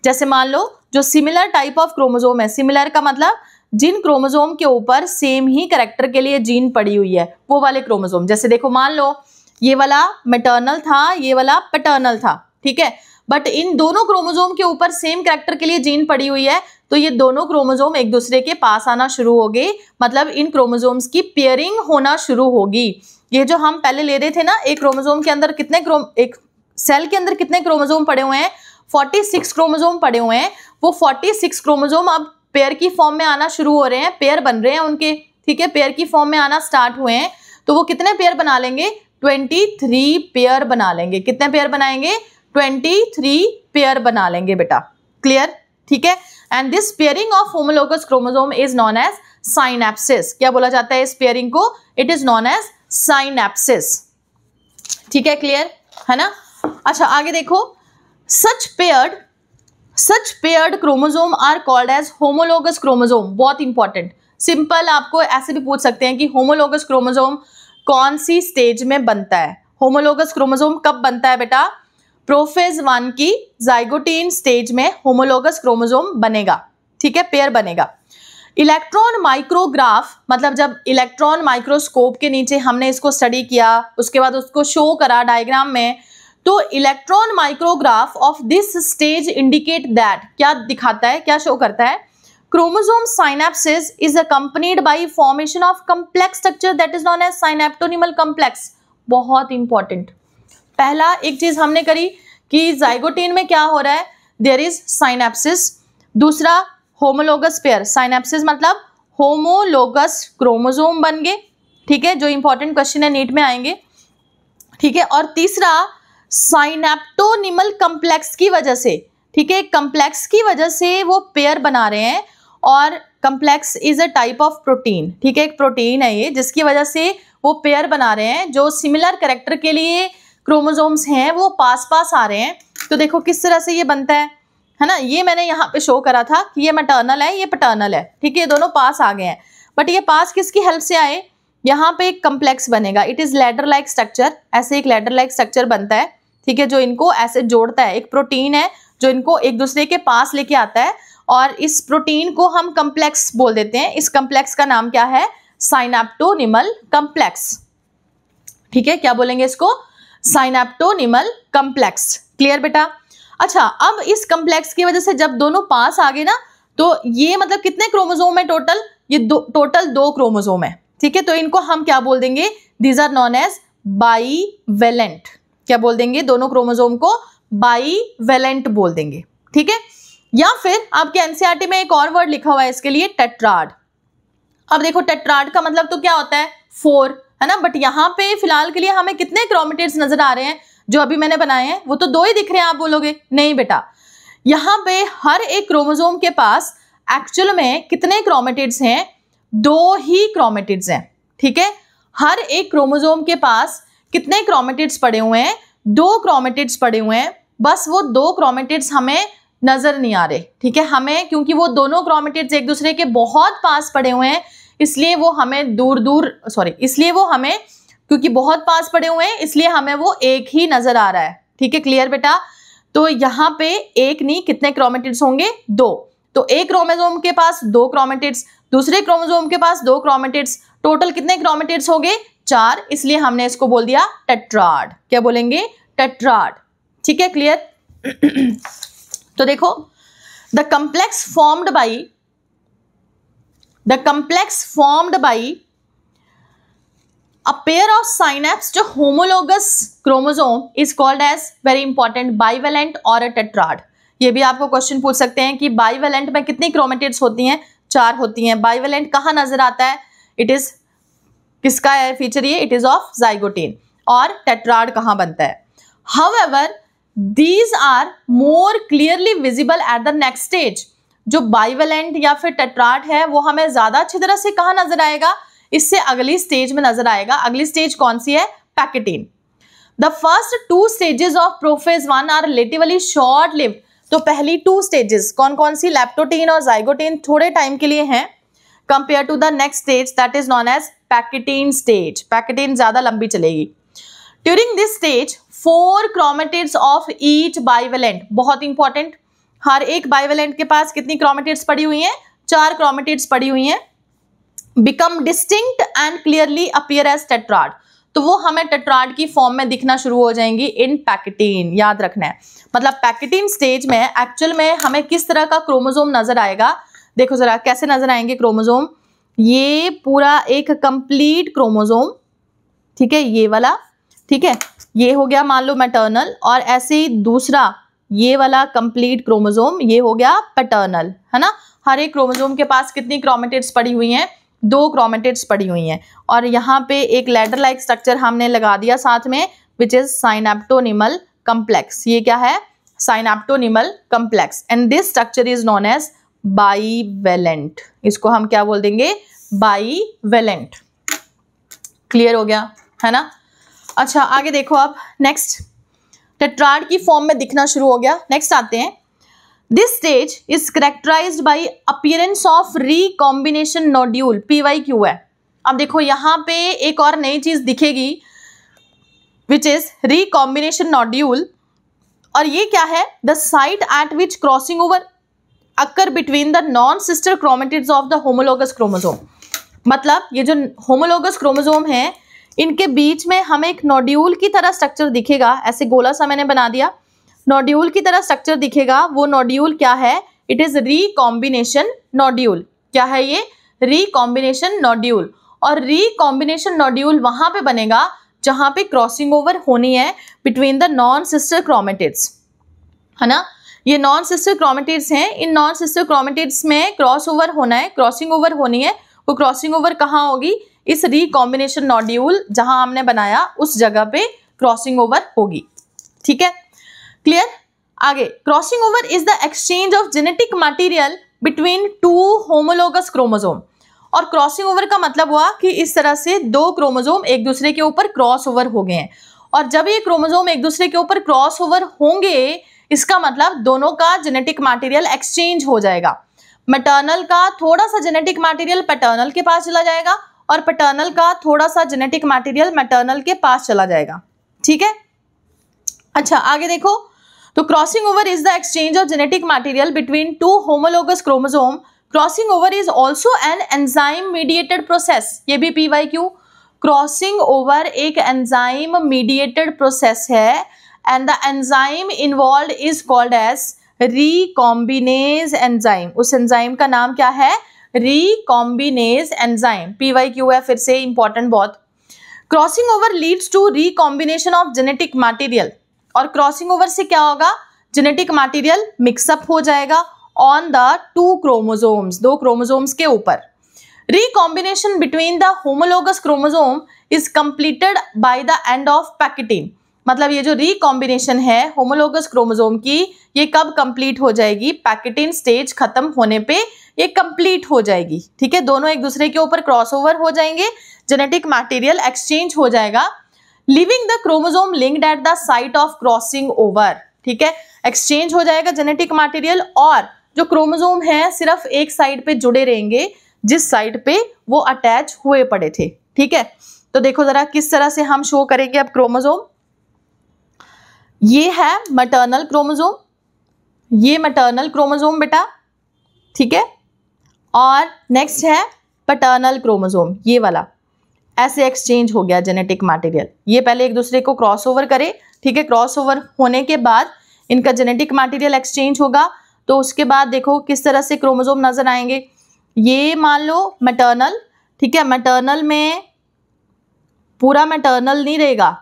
जैसे मान लो जो सिमिलर टाइप ऑफ क्रोमोसोम है, सिमिलर का मतलब जिन क्रोमोसोम के ऊपर सेम ही कैरेक्टर के लिए जीन पड़ी हुई है, वो वाले क्रोमोसोम. जैसे देखो, मान लो ये वाला मैटरनल था, ये वाला पैटर्नल था, ठीक है, बट इन दोनों क्रोमोसोम के ऊपर सेम कैरेक्टर के लिए जीन पड़ी हुई है, तो ये दोनों क्रोमोसोम एक दूसरे के पास आना शुरू हो गए. मतलब इन क्रोमोसोम्स की पेयरिंग होना शुरू होगी. ये जो हम पहले ले रहे थे ना, एक क्रोमोसोम के अंदर कितने एक सेल के अंदर कितने क्रोमोसोम पड़े हुए हैं? 46 क्रोमोसोम पड़े हुए हैं. वो 46 क्रोमोसोम अब पेयर की फॉर्म में आना शुरू हो रहे हैं, पेयर बन रहे हैं उनके, ठीक है, पेयर की फॉर्म में आना स्टार्ट हुए हैं. तो वो कितने पेयर बना लेंगे? 23 पेयर बना लेंगे. कितने पेयर बनाएंगे? 23 पेयर बना लेंगे बेटा. क्लियर? ठीक है. And this pairing of homologous chromosome is known as synapsis. क्या बोला जाता है इस पेयरिंग को? It is known as synapsis. ठीक है, क्लियर है ना? अच्छा, आगे देखो. Such paired chromosome are called as homologous chromosome. बहुत इंपॉर्टेंट. सिंपल आपको ऐसे भी पूछ सकते हैं कि होमोलोगस क्रोमोसोम कौन सी स्टेज में बनता है? होमोलोगस क्रोमोसोम कब बनता है बेटा? प्रोफेज 1 की जाइगोटीन स्टेज में होमोलोगस क्रोमोसोम बनेगा. ठीक है, पेयर बनेगा. इलेक्ट्रॉन माइक्रोग्राफ, मतलब जब इलेक्ट्रॉन माइक्रोस्कोप के नीचे हमने इसको स्टडी किया, उसके बाद उसको शो करा डायग्राम में, तो electron micrograph of this stage indicate that, क्या दिखाता है, क्या शो करता है? Chromosome synapsis is accompanied by formation of complex structure that is known as synaptonemal complex. बहुत इंपॉर्टेंट. पहला एक चीज हमने करी कि जाइगोटीन में क्या हो रहा है? There is synapsis. दूसरा होमोलोगस पेयर. साइनेप्सिस मतलब होमोलोगस क्रोमोसोम बन गए. ठीक है, जो इंपॉर्टेंट क्वेश्चन है नीट में आएंगे. ठीक है. और तीसरा साइनेप्टोनिमल कॉम्प्लेक्स की वजह से, ठीक है, कॉम्प्लेक्स की वजह से वो पेयर बना रहे हैं. और complex is a type of protein. ठीक है, एक प्रोटीन है ये, जिसकी वजह से वो पेयर बना रहे हैं. जो सिमिलर कैरेक्टर के लिए क्रोमोसोम्स हैं वो पास पास आ रहे हैं. तो देखो किस तरह से ये बनता है ना. ये मैंने यहाँ पे शो करा था कि ये मैटरनल है, ये पैटर्नल है. ठीक है, ये दोनों पास आ गए हैं, बट ये पास किसकी हेल्प से आए? यहाँ पे एक कॉम्प्लेक्स बनेगा. It is ladder like structure. ऐसे एक लैडर लाइक स्ट्रक्चर बनता है. ठीक है, जो इनको ऐसे जोड़ता है. एक प्रोटीन है जो इनको एक दूसरे के पास लेके आता है, और इस प्रोटीन को हम कॉम्प्लेक्स बोल देते हैं. इस कॉम्प्लेक्स का नाम क्या है? साइनेप्टोनिमल कॉम्प्लेक्स. ठीक है, क्या बोलेंगे इसको? साइनेप्टोनिमल कॉम्प्लेक्स. क्लियर बेटा? अच्छा, अब इस कॉम्प्लेक्स की वजह से जब दोनों पास आ गए ना, तो ये मतलब कितने क्रोमोसोम है टोटल? ये टोटल 2 क्रोमोसोम है. ठीक है, तो इनको हम क्या बोल देंगे? These are known as bivalent. क्या बोल देंगे? दोनों क्रोमोसोम को बाईवेलेंट बोल देंगे. ठीक है, या फिर आपके एनसीईआरटी में एक और वर्ड लिखा हुआ है इसके लिए, टेट्राड. अब देखो, टेट्राड का मतलब तो क्या होता है? 4, है ना. बट यहाँ पे फिलहाल के लिए हमें कितने क्रोमेटिड्स नजर आ रहे हैं? जो अभी मैंने बनाए हैं वो तो 2 ही दिख रहे हैं. आप बोलोगे नहीं बेटा, यहाँ पे हर एक क्रोमोसोम के पास एक्चुअल में कितने क्रोमेटिड्स हैं? 2 ही क्रोमेटिड्स हैं. ठीक है, हर एक क्रोमोसोम के पास कितने क्रोमेटिड्स पड़े हुए हैं? 2 क्रोमेटिड्स पड़े हुए हैं. बस वो 2 क्रोमेटिड्स हमें नजर नहीं आ रहे. ठीक है, हमें, क्योंकि वो दोनों क्रोमेटिड्स एक दूसरे के बहुत पास पड़े हुए हैं, इसलिए वो हमें इसलिए वो हमें, क्योंकि बहुत पास पड़े हुए हैं, इसलिए हमें वो एक ही नजर आ रहा है. ठीक है, क्लियर बेटा? तो यहाँ पे एक नहीं, कितने क्रोमेटिड्स होंगे? 2. तो एक क्रोमोसोम के पास 2 क्रोमेटिड्स, दूसरे क्रोमोसोम के पास 2 क्रोमेटिड्स, टोटल कितने क्रोमेटिड्स हो गए? 4. इसलिए हमने इसको बोल दिया टेट्राड. क्या बोलेंगे? टेट्राड. ठीक है, क्लियर? तो देखो, the complex formed by A pair of synapse to homologous chromosome is called as very important bivalent or a tetrad. ये भी आपको क्वेश्चन पूछ सकते हैं कि बाइवेलेंट में कितनी क्रोमेटिड्स होती हैं? 4 होती हैं। बाइवेलेंट कहाँ नजर आता है? इट इज किसका है फीचर ये? It is of zygotene. और टेट्राड कहाँ बनता है? However, these are more clearly visible at the next stage. जो बाइवेलेंट या फिर टेट्राड है वो हमें ज्यादा अच्छी तरह से कहाँ नजर आएगा? इससे अगली स्टेज में नजर आएगा। अगली स्टेज कौन सी है? Pachytene. The first 2 stages of prophase 1 are relatively short lived. तो पहली 2 स्टेजेस कौन कौन सी? लैप्टोटीन और जाइगोटीन थोड़े टाइम के लिए हैं compare to the next stage that is known as pachytene stage. Pachytene ज्यादा लंबी चलेगी। During this stage 4 chromatids of each bivalent, बहुत इंपॉर्टेंट, हर एक बाइवेलेंट के पास कितनी क्रोमेटिड्स पड़ी हुई हैं? 4 क्रोमेटिड्स पड़ी हुई हैं। become distinct and clearly appear as tetrad, तो वो हमें टेट्राड की फॉर्म में दिखना शुरू हो जाएंगी इन पैकेटीन। याद रखना है, मतलब पैकेटीन स्टेज में एक्चुअल में हमें किस तरह का क्रोमोसोम नजर आएगा? देखो जरा कैसे नजर आएंगे क्रोमोसोम। ये पूरा एक कंप्लीट क्रोमोसोम, ठीक है, ये वाला, ठीक है, ये हो गया मान लो मैटरनल, और ऐसे ही दूसरा ये वाला कंप्लीट क्रोमोसोम ये हो गया पैटर्नल, है ना। हर एक क्रोमोसोम के पास कितनी क्रोमेटिड्स पड़ी हुई हैं? 2 क्रोमेटिड्स पड़ी हुई हैं। और यहाँ पे एक लैडर लाइक स्ट्रक्चर हमने लगा दिया साथ में, विच इज साइनेप्टोनिमल कम्प्लेक्स। ये क्या है? Synaptonemal complex. And this structure is known as bivalent. इसको हम क्या बोल देंगे? बाइवेलेंट। क्लियर हो गया, है ना। अच्छा आगे देखो अब नेक्स्ट, टेट्राड की फॉर्म में दिखना शुरू हो गया। नेक्स्ट आते हैं। This stage is characterized by appearance of recombination nodule, PYQ है। अब देखो यहाँ पे एक और नई चीज दिखेगी which is recombination nodule, और ये क्या है? The site at which crossing over occur between the non-sister chromatids of the homologous chromosome। मतलब ये जो homologous chromosome है इनके बीच में हमें एक नोड्यूल की तरह स्ट्रक्चर दिखेगा। ऐसे गोला सा मैंने बना दिया, नोड्यूल की तरह स्ट्रक्चर दिखेगा। वो नोड्यूल क्या है? It is recombination nodule. क्या है ये? Recombination nodule. और रिकॉम्बिनेशन नोड्यूल वहां पे बनेगा जहां पे क्रॉसिंग ओवर होनी है between the non sister chromatids, है ना। ये नॉन सिस्टर क्रोमेटिड्स हैं, इन नॉन सिस्टर क्रोमेटिड्स में क्रॉस ओवर होना है, क्रॉसिंग ओवर होनी है। वो क्रॉसिंग ओवर कहाँ होगी? इस रिकॉम्बिनेशन नोड्यूल जहां हमने बनाया उस जगह पे क्रॉसिंग ओवर होगी, ठीक है। क्लियर? आगे, crossing over is the exchange of genetic material between 2 homologous chromosome. और क्रॉसिंग ओवर का मतलब हुआ कि इस तरह से 2 क्रोमोसोम एक दूसरे के ऊपर क्रॉस ओवर हो गए हैं। और जब ये क्रोमोसोम एक दूसरे के ऊपर क्रॉस ओवर होंगे इसका मतलब दोनों का जेनेटिक मटेरियल एक्सचेंज हो जाएगा। मैटरनल का थोड़ा सा जेनेटिक मटेरियल पैटर्नल के पास चला जाएगा और पैटर्नल का थोड़ा सा जेनेटिक मटेरियल मैटरनल के पास चला जाएगा, ठीक है। अच्छा आगे देखो, तो crossing over is the exchange of genetic material between 2 homologous chromosome. Crossing over is also an enzyme mediated process. ये भी PYQ। क्रॉसिंग ओवर एक एंजाइम मीडिएटेड प्रोसेस है and the enzyme involve is called as recombinase enzyme. उस enzyme का नाम क्या है? Recombinase enzyme. PYQ है, फिर से इंपॉर्टेंट बहुत। Crossing over leads to recombination of genetic material. और क्रॉसिंग ओवर से क्या होगा? जेनेटिक मटेरियल मिक्सअप हो जाएगा ऑन द 2 क्रोमोसोम्स, 2 क्रोमोसोम्स के ऊपर। Recombination between the homologous chromosome is completed by the end of pachytene. मतलब ये जो रिकॉम्बिनेशन है होमोलोगस क्रोमोसोम की, ये कब कंप्लीट हो जाएगी? पैकेटीन स्टेज खत्म होने पे ये कंप्लीट हो जाएगी, ठीक है। दोनों एक दूसरे के ऊपर क्रॉसओवर हो जाएंगे, जेनेटिक मटेरियल एक्सचेंज हो जाएगा, living the chromosome linked eight the site of crossing over, ठीक है। एक्सचेंज हो जाएगा जेनेटिक मटेरियल और जो क्रोमोसोम है सिर्फ एक साइड पे जुड़े रहेंगे जिस साइड पे वो अटैच हुए पड़े थे, ठीक है। तो देखो जरा किस तरह से हम शो करेंगे अब क्रोमोसोम। ये है मैटरनल क्रोमोसोम, ये मैटरनल क्रोमोसोम बेटा, ठीक है। और नेक्स्ट है पैटर्नल क्रोमोसोम, ये वाला। ऐसे एक्सचेंज हो गया जेनेटिक मटेरियल। ये पहले एक दूसरे को क्रॉसओवर करे, ठीक है। क्रॉसओवर होने के बाद इनका जेनेटिक मटेरियल एक्सचेंज होगा। तो उसके बाद देखो किस तरह से क्रोमोसोम नजर आएंगे। ये मान लो मैटरनल, ठीक है। मैटरनल में पूरा मैटरनल नहीं रहेगा,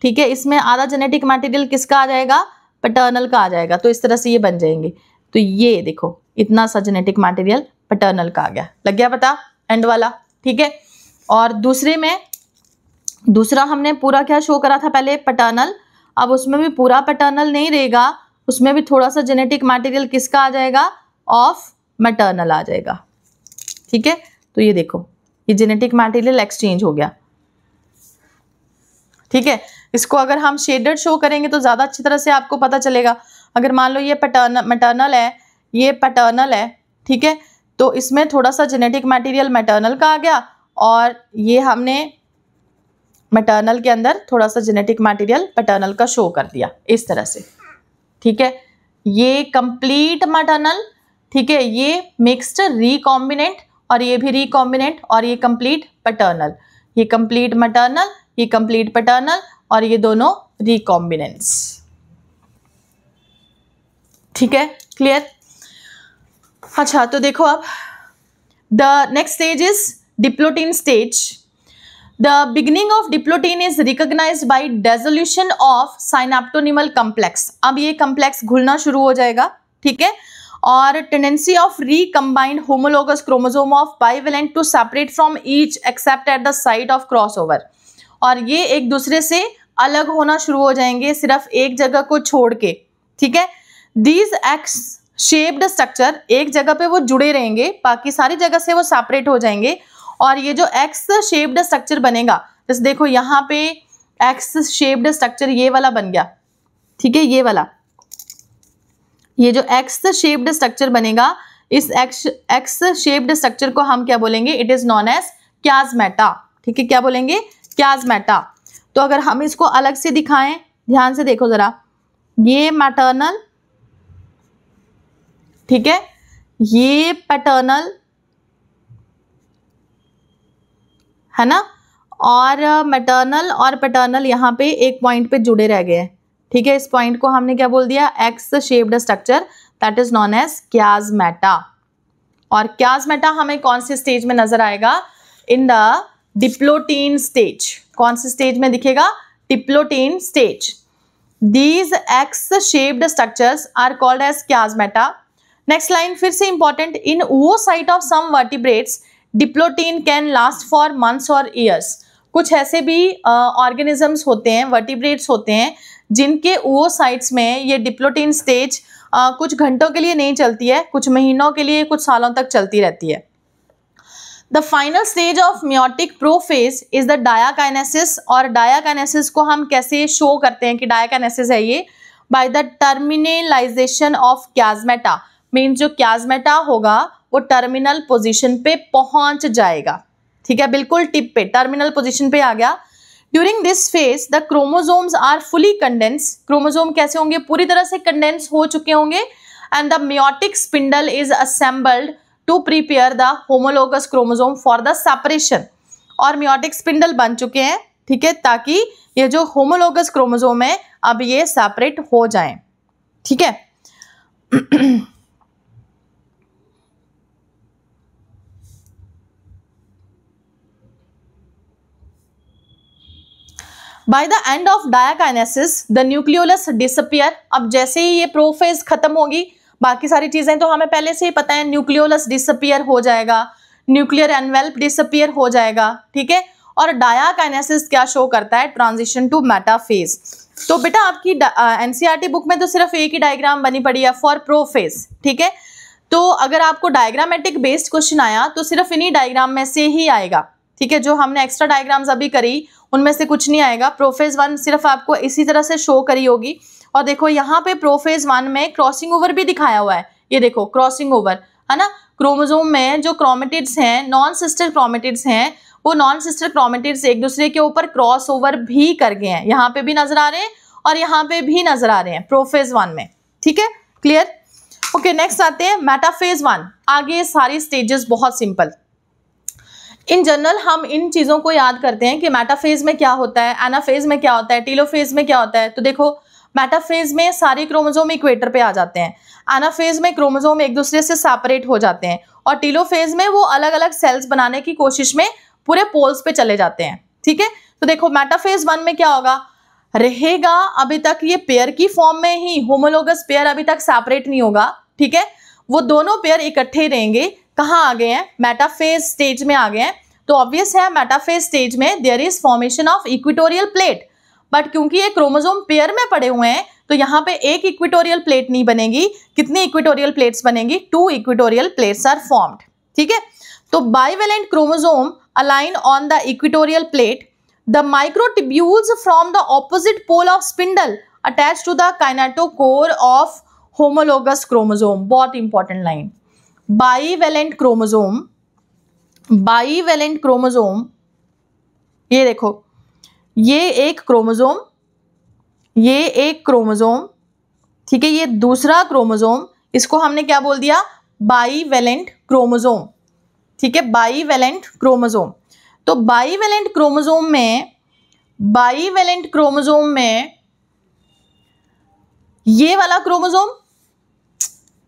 ठीक है, इसमें आधा जेनेटिक मटेरियल किसका आ जाएगा, पैटर्नल का आ जाएगा। तो इस तरह से ये बन जाएंगे। तो ये देखो इतना सा जेनेटिक मटेरियल पैटर्नल का आ गया, लग गया पता एंड वाला, ठीक है। और दूसरा हमने पूरा क्या शो करा था पहले, पैटर्नल। अब उसमें भी पूरा पैटर्नल नहीं रहेगा, उसमें भी थोड़ा सा जेनेटिक मटेरियल किसका आ जाएगा, ऑफ मैटरनल आ जाएगा, ठीक है। तो ये देखो ये जेनेटिक मटेरियल एक्सचेंज हो गया, ठीक है। इसको अगर हम शेडेड शो करेंगे तो ज़्यादा अच्छी तरह से आपको पता चलेगा। अगर मान लो ये मैटरनल है, ये पैटर्नल है, ठीक है, तो इसमें थोड़ा सा जेनेटिक मटेरियल मैटरनल का आ गया और ये हमने मैटरनल के अंदर थोड़ा सा जेनेटिक मटेरियल पैटर्नल का शो कर दिया इस तरह से, ठीक है। ये कंप्लीट मैटरनल, ठीक है, ये मिक्स्ड रिकॉम्बिनेंट और ये भी रिकॉम्बिनेंट और ये कंप्लीट पैटर्नल, ये कंप्लीट मैटरनल, ये कंप्लीट पैटर्नल और ये दोनों रिकॉम्बिनेंट्स, ठीक है, क्लियर। अच्छा तो देखो अब the next stage is diplotene stage. The beginning of diplotene is recognized by dissolution of synaptonemal complex. अब ये कॉम्प्लेक्स घुलना शुरू हो जाएगा, ठीक है, और tendency of recombined homologous chromosome of bivalent to separate from each except at the site of crossover. और ये एक दूसरे से अलग होना शुरू हो जाएंगे सिर्फ एक जगह को छोड़ के, ठीक है। दीज एक्स शेप्ड स्ट्रक्चर, एक जगह पे वो जुड़े रहेंगे, बाकी सारी जगह से वो सेपरेट हो जाएंगे। और ये जो एक्स शेप्ड स्ट्रक्चर बनेगा, जैसे देखो यहाँ पे एक्स शेप्ड स्ट्रक्चर ये वाला बन गया, ठीक है, ये वाला, ये जो एक्स शेप्ड स्ट्रक्चर बनेगा, इस एक्स शेप्ड स्ट्रक्चर को हम क्या बोलेंगे, इट इज नॉन एज क्याजमेटा, ठीक है, क्या बोलेंगे, क्याजमेटा। तो अगर हम इसको अलग से दिखाएं, ध्यान से देखो जरा, ये मैटरनल, ठीक है, ये पैटर्नल है ना, और मैटरनल और पैटर्नल यहाँ पे एक पॉइंट पे जुड़े रह गए हैं, ठीक है। इस पॉइंट को हमने क्या बोल दिया, X shaped structure, that is known as chiasmata. और क्याजमेटा हमें कौन से स्टेज में नजर आएगा, इन द डिप्लोटीन स्टेज। कौन से स्टेज में दिखेगा, diplotene stage. These X shaped structures are called as chiasmata. Next line फिर से important, in oocyte of some vertebrates diplotene can last for months और ईयर्स। कुछ ऐसे भी ऑर्गेनिजम्स होते हैं, वर्टिब्रेट्स होते हैं, जिनके oocytes में ये डिप्लोटीन स्टेज कुछ घंटों के लिए नहीं चलती है, कुछ महीनों के लिए, कुछ सालों तक चलती रहती है। The final stage of meiotic prophase is the diakinesis. और डायाकाइनेसिस को हम कैसे शो करते हैं कि डायाकाइनेसिस है ये, by the terminalization of chiasmata. Means जो क्याजमेटा होगा वो टर्मिनल पोजीशन पे पहुंच जाएगा, ठीक है, बिल्कुल टिप पे, टर्मिनल पोजीशन पे आ गया। During this phase the chromosomes are fully condense. Chromosome कैसे होंगे, पूरी तरह से कंडेंस हो चुके होंगे। And the meiotic spindle is assembled to prepare the homologous chromosome for the separation. और मियोटिक स्पिंडल बन चुके हैं, ठीक है, ताकि ये जो होमोलोगस क्रोमोसोम है अब ये सेपरेट हो जाएं, ठीक है। By the end of diakinesis the nucleolus disappear. अब जैसे ही ये प्रोफेज खत्म होगी, बाकी सारी चीजें तो हमें पहले से ही पता है, न्यूक्लियोलस डिसअपियर हो जाएगा, न्यूक्लियर एनवेल्प डिसअपियर हो जाएगा, ठीक है। और डायाकाइनेसिस क्या शो करता है, ट्रांजिशन टू मेटाफेज। तो बेटा आपकी एनसीईआरटी बुक में तो सिर्फ एक ही डायग्राम बनी पड़ी है फॉर प्रोफेज, ठीक है। तो अगर आपको डायग्रामेटिक बेस्ड क्वेश्चन आया तो सिर्फ इन्हीं डायग्राम में से ही आएगा, ठीक है। जो हमने एक्स्ट्रा डायग्राम्स अभी करी उनमें से कुछ नहीं आएगा। प्रोफेज 1 सिर्फ आपको इसी तरह से शो करी होगी। और देखो यहाँ पे प्रोफेज 1 में क्रॉसिंग ओवर भी दिखाया हुआ है, ये देखो क्रॉसिंग ओवर है ना। क्रोमोसोम में जो क्रोमेटिड्स हैं, नॉन सिस्टर क्रोमेटिड्स हैं, वो नॉन सिस्टर क्रोमेटिड्स एक दूसरे के ऊपर क्रॉस ओवर भी कर गए हैं। यहाँ पे भी नजर आ रहे हैं और यहाँ पे भी नजर आ रहे हैं प्रोफेज 1 में, ठीक है, क्लियर। ओके नेक्स्ट आते हैं मेटाफेज 1। आगे सारी स्टेजेस बहुत सिंपल। इन जनरल हम इन चीज़ों को याद करते हैं कि मेटाफेज में क्या होता है, एनाफेज में क्या होता है, टीलोफेज में क्या होता है। तो देखो मेटाफेज में सारे क्रोमोसोम इक्वेटर पे आ जाते हैं, एनाफेज में क्रोमोसोम एक दूसरे से सेपरेट हो जाते हैं, और टीलोफेज में वो अलग अलग सेल्स बनाने की कोशिश में पूरे पोल्स पे चले जाते हैं, ठीक है। तो देखो मेटाफेज 1 में क्या होगा, रहेगा अभी तक ये पेयर की फॉर्म में ही, होमोलोगस पेयर अभी तक सेपरेट नहीं होगा, ठीक है, वो दोनों पेयर इकट्ठे रहेंगे। कहाँ आ गए हैं, मेटाफेज स्टेज में आ गए हैं। तो ऑब्वियस है मेटाफेज स्टेज में there is formation of equatorial plate, but क्योंकि ये क्रोमोसोम पेयर में पड़े हुए हैं तो यहाँ पे एक इक्वेटोरियल प्लेट नहीं बनेगी। कितनी इक्वेटोरियल प्लेट्स बनेंगी, 2 इक्वेटोरियल प्लेट्स आर फॉर्म्ड, ठीक है। तो bivalent chromosome align on the equatorial plate, the microtubules from the opposite pole of spindle attach to the kinetochore of homologous chromosome. बहुत important line, bivalent chromosome, bivalent chromosome, ये देखो ये एक chromosome, ये एक क्रोमोसोम, ठीक है, ये दूसरा क्रोमोसोम, इसको हमने क्या बोल दिया, बाइवेलेंट क्रोमोसोम, ठीक है, बाइवेलेंट क्रोमोसोम। तो बाइवेलेंट क्रोमोसोम में, बाइवेलेंट क्रोमोसोम में ये वाला क्रोमोसोम,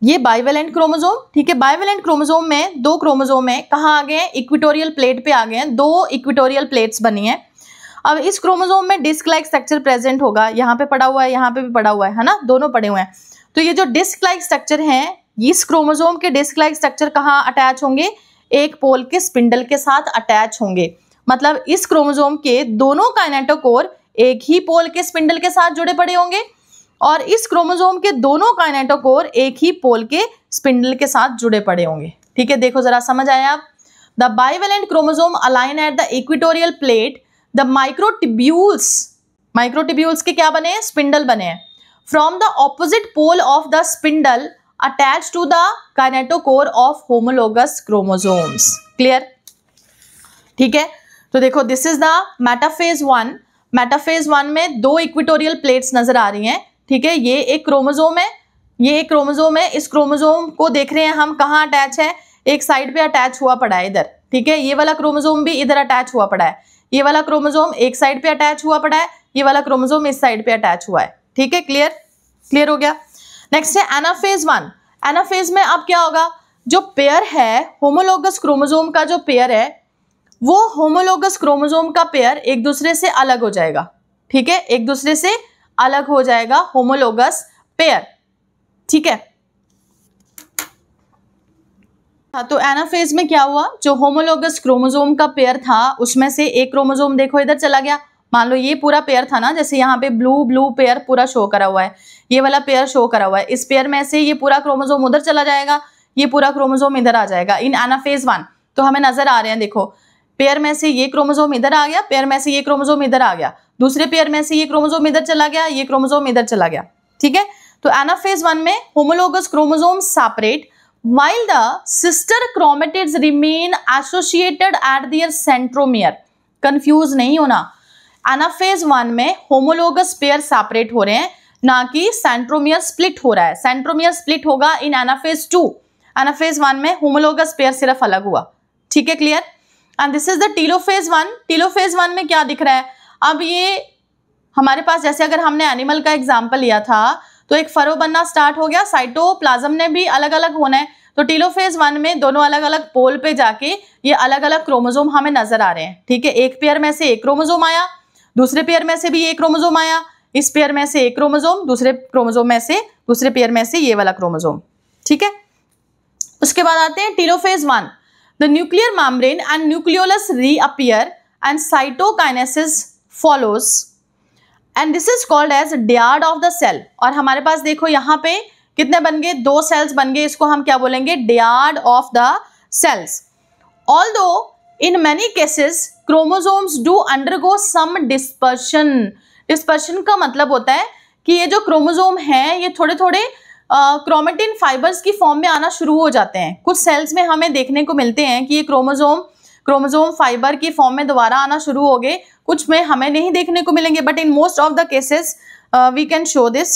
ये बाइवेलेंट क्रोमोसोम, ठीक है, बाइवेलेंट क्रोमोसोम में 2 क्रोमोसोम है, कहाँ आ गए हैं, इक्वेटोरियल प्लेट पे आ गए हैं, 2 इक्वेटोरियल प्लेट्स बनी है। अब इस क्रोमोसोम में डिस्क लाइक स्ट्रक्चर प्रेजेंट होगा, यहाँ पे पड़ा हुआ है, यहाँ पे भी पड़ा हुआ है ना, दोनों पड़े हुए हैं। तो ये जो डिस्क लाइक स्ट्रक्चर है, इस क्रोमोसोम के डिस्क लाइक स्ट्रक्चर कहाँ अटैच होंगे, एक पोल के स्पिंडल के साथ अटैच होंगे। मतलब इस क्रोमोसोम के दोनों काइनेटोकोर एक ही पोल के स्पिंडल के साथ जुड़े पड़े होंगे और इस क्रोमोसोम के दोनों काइनेटोकोर एक ही पोल के स्पिंडल के साथ जुड़े पड़े होंगे, ठीक है। देखो जरा समझ आया आप, the bivalent chromosome align at the equatorial plate, the microtubules, microtubules के क्या बने हैं, स्पिंडल बने हैं, from the opposite pole of the spindle attach to the kinetochore of homologous chromosomes. Clear, ठीक है। तो देखो this is the metaphase 1। Metaphase 1 में 2 इक्वेटोरियल प्लेट्स नजर आ रही हैं, ठीक है, ये एक क्रोमोसोम है, ये एक क्रोमोसोम है, इस क्रोमोसोम को देख रहे हैं हम कहाँ अटैच है, एक साइड पे अटैच हुआ पड़ा है इधर, ठीक है, ये वाला क्रोमोसोम भी इधर अटैच हुआ पड़ा है, ये वाला क्रोमोसोम एक साइड पे अटैच हुआ पड़ा है, ये वाला क्रोमोसोम इस साइड पे अटैच हुआ है, ठीक है। क्लियर, क्लियर हो गया। नेक्स्ट है एनाफेज 1। एनाफेज में अब क्या होगा, जो पेयर है होमोलोगस क्रोमोसोम का, जो पेयर है वो होमोलोगस क्रोमोसोम का पेयर एक दूसरे से अलग हो जाएगा, ठीक है, एक दूसरे से अलग हो जाएगा होमोलोगस पेयर, ठीक है। तो एनाफेज में क्या हुआ, जो होमोलोगस क्रोमोसोम का पेयर था उसमें से एक क्रोमोसोम देखो इधर चला गया। मान लो ये पूरा पेयर था ना, जैसे यहाँ पे ब्लू ब्लू पेयर पूरा शो करा हुआ है, ये वाला पेयर शो करा हुआ है, इस पेयर में से ये पूरा क्रोमोसोम उधर चला जाएगा, ये पूरा क्रोमोसोम इधर आ जाएगा इन एनाफेज 1। तो हमें नजर आ रहे हैं, देखो पेयर में से ये क्रोमोसोम इधर आ गया, पेयर में से ये क्रोमोसोम इधर आ गया, दूसरे पेयर में से ये क्रोमोसोम इधर चला गया, ये क्रोमोसोम इधर चला गया, ठीक है। तो एनाफेज 1 में homologous chromosome separate while the sister chromatids remain associated at their centromere। Confuse नहीं होना, एनाफेज 1 में होमोलोगस पेयर सेपरेट हो रहे हैं, ना कि सेंट्रोमियर स्प्लिट हो रहा है। सेंट्रोमियर स्प्लिट होगा इन एनाफेज 2। एनाफेज 1 में होमोलोगस पेयर सिर्फ अलग हुआ, ठीक है, clear. And this is the telophase 1। Telophase 1 में क्या दिख रहा है, अब ये हमारे पास, जैसे अगर हमने एनिमल का एग्जाम्पल लिया था तो एक फरो बनना स्टार्ट हो गया, साइटोप्लाज्म ने भी अलग अलग होना है। तो टीलोफेज 1 में दोनों अलग अलग पोल पे जाके ये अलग अलग क्रोमोसोम हमें नजर आ रहे हैं, ठीक है। एक पेयर में से एक क्रोमोसोम आया, दूसरे पेयर में से भी एक क्रोमोसोम आया, इस पेयर में से एक क्रोमोसोम, दूसरे क्रोमोसोम में से, दूसरे पेयर में से ये वाला क्रोमोसोम, ठीक है। उसके बाद आते हैं telophase 1। The nuclear membrane and nucleolus reappear and cytokinesis follows and this is called as dyad of the cell. और हमारे पास देखो यहाँ पे कितने बन गए, 2 सेल्स बन गए, इसको हम क्या बोलेंगे, dyad of the cells. Although in many cases chromosomes do undergo some dispersion. Dispersion का मतलब होता है कि ये जो क्रोमोसोम है ये थोड़े थोड़े क्रोमेटिन फाइबर्स की फॉर्म में आना शुरू हो जाते हैं। कुछ सेल्स में हमें देखने को मिलते हैं कि ये क्रोमोसोम फाइबर की फॉर्म में दोबारा आना शुरू हो गए, कुछ में हमें नहीं देखने को मिलेंगे, but in most of the cases we can show this,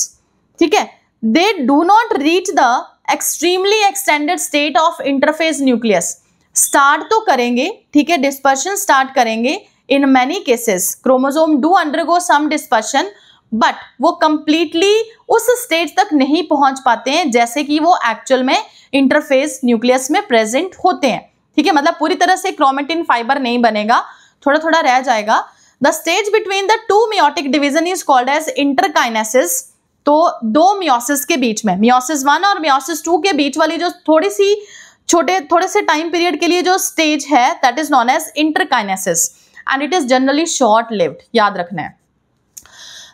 ठीक है। They do not reach the extremely extended state of interphase nucleus. Start तो करेंगे, ठीक है, डिस्पर्शन स्टार्ट करेंगे। In many cases chromosome do undergo some dispersion, but वो completely उस stage तक नहीं पहुंच पाते हैं जैसे कि वो एक्चुअल में इंटरफेज न्यूक्लियस में प्रेजेंट होते हैं, ठीक है। मतलब पूरी तरह से क्रोमेटिन फाइबर नहीं बनेगा, थोड़ा थोड़ा रह जाएगा। The stage between the two meiotic division is called as interkinesis. तो दो मियोसिस के बीच में, मियोसिस 1 और मियोसिस 2 के बीच वाली जो थोड़े से टाइम पीरियड के लिए जो स्टेज है, that is known as interkinesis and it is generally short lived, याद रखना है।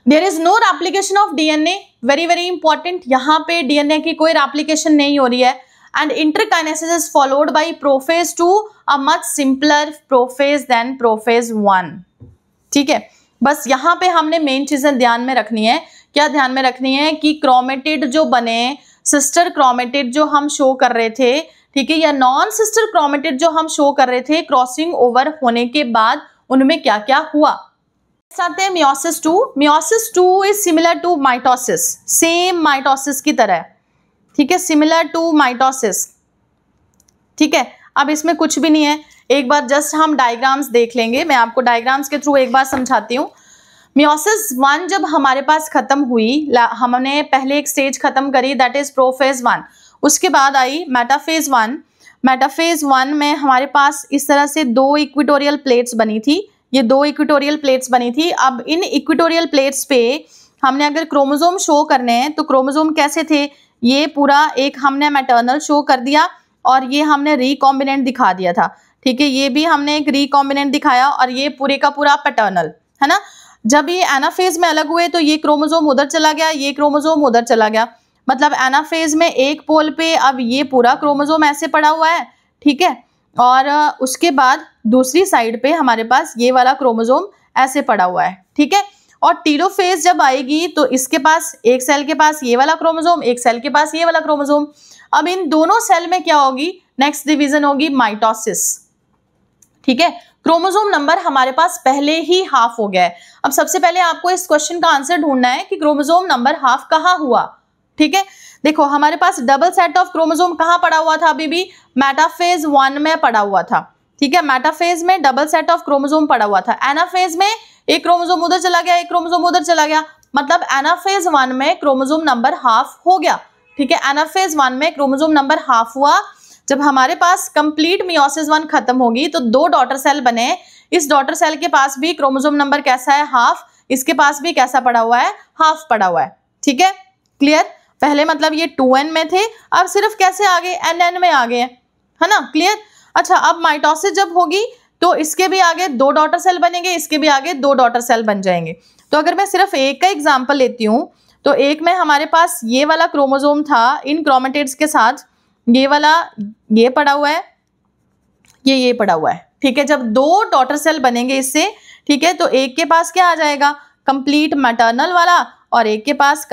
There is no replication of DNA, very very important, यहाँ पे डीएनए की कोई रेप्लिकेशन नहीं हो रही है। And interkinesis is followed by prophase 2, a much simpler prophase than prophase 1। ठीक है, बस यहाँ पे हमने मेन चीजें ध्यान में रखनी है। क्या ध्यान में रखनी है कि क्रोमेटिड जो बने, सिस्टर क्रोमेटिड जो हम शो कर रहे थे, ठीक है, या नॉन सिस्टर क्रोमेटिड जो हम शो कर रहे थे, क्रॉसिंग ओवर होने के बाद उनमें क्या क्या हुआ। आते हैं meiosis 2। Meiosis 2 is similar to mitosis, same mitosis की तरह, ठीक है, सिमिलर टू माइटोसिस। ठीक है, अब इसमें कुछ भी नहीं है, एक बार जस्ट हम डायग्राम्स देख लेंगे, मैं आपको डायग्राम्स के थ्रू एक बार समझाती हूँ। मियोसिस 1 जब हमारे पास खत्म हुई, हमने पहले एक स्टेज खत्म करी, दैट इज प्रोफेज 1। उसके बाद आई मेटाफेज 1। मेटाफेज 1 में हमारे पास इस तरह से दो इक्वेटोरियल प्लेट्स बनी थी, ये दो इक्वेटोरियल प्लेट्स बनी थी। अब इन इक्वेटोरियल प्लेट्स पे हमने अगर क्रोमोसोम शो करने हैं तो क्रोमोसोम कैसे थे, ये पूरा एक हमने मैटरनल शो कर दिया और ये हमने रिकॉम्बिनेंट दिखा दिया था। ठीक है, ये भी हमने एक रिकॉम्बिनेंट दिखाया और ये पूरे का पूरा पैटर्नल, है ना। जब ये एनाफेज में अलग हुए तो ये क्रोमोसोम उधर चला गया, ये क्रोमोसोम उधर चला गया, मतलब एनाफेज में एक पोल पे अब ये पूरा क्रोमोसोम ऐसे पड़ा हुआ है, ठीक है, और उसके बाद दूसरी साइड पे हमारे पास ये वाला क्रोमोसोम ऐसे पड़ा हुआ है, ठीक है। और टीलोफेज जब आएगी तो इसके पास, एक सेल के पास ये वाला क्रोमोसोम, एक सेल के पास ये वाला क्रोमोसोम। अब इन दोनों सेल में क्या होगी, नेक्स्ट डिवीजन होगी माइटोसिस। ठीक है, क्रोमोसोम नंबर हमारे पास पहले ही हाफ हो गया है। अब सबसे पहले आपको इस क्वेश्चन का आंसर ढूंढना है कि क्रोमोसोम नंबर हाफ कहाँ हुआ। ठीक है, देखो हमारे पास डबल सेट ऑफ क्रोमोसोम कहाँ पड़ा हुआ था, अभी भी मेटाफेज 1 में पड़ा हुआ था। ठीक है, मेटाफेज में डबल सेट ऑफ क्रोमोसोम पड़ा हुआ था। एनाफेज में एक क्रोमोसोम उधर चला गया, एक क्रोमोसोम उधर चला गया, मतलब एनाफेज 1 में क्रोमोसोम नंबर हाफ हो गया। ठीक है, एनाफेज 1 में क्रोमोसोम नंबर हाफ हुआ। जब हमारे पास कंप्लीट मियोसिस 1 खत्म होगी तो दो डॉटर सेल बने, इस डॉटर सेल के पास भी क्रोमोसोम नंबर कैसा है, हाफ, इसके पास भी कैसा पड़ा हुआ है, हाफ पड़ा हुआ है। ठीक है, क्लियर। पहले मतलब ये 2n में थे, अब सिर्फ कैसे आ गए, nn में आ गए, है ना, क्लियर। अच्छा, अब माइटोसिस जब होगी तो इसके भी आगे दो डॉटर सेल बनेंगे, इसके भी आगे दो डॉटर सेल बन जाएंगे। तो अगर मैं सिर्फ एक का एग्जाम्पल लेती हूँ तो एक में हमारे पास ये वाला क्रोमोसोम था, इन क्रोमेटिड्स के साथ ये वाला, ये पड़ा हुआ है, ये पड़ा हुआ है। ठीक है, जब दो डॉटर सेल बनेंगे इससे, ठीक है, तो एक के पास क्या आ जाएगा, कंप्लीट मैटरनल वाला, और एक के पास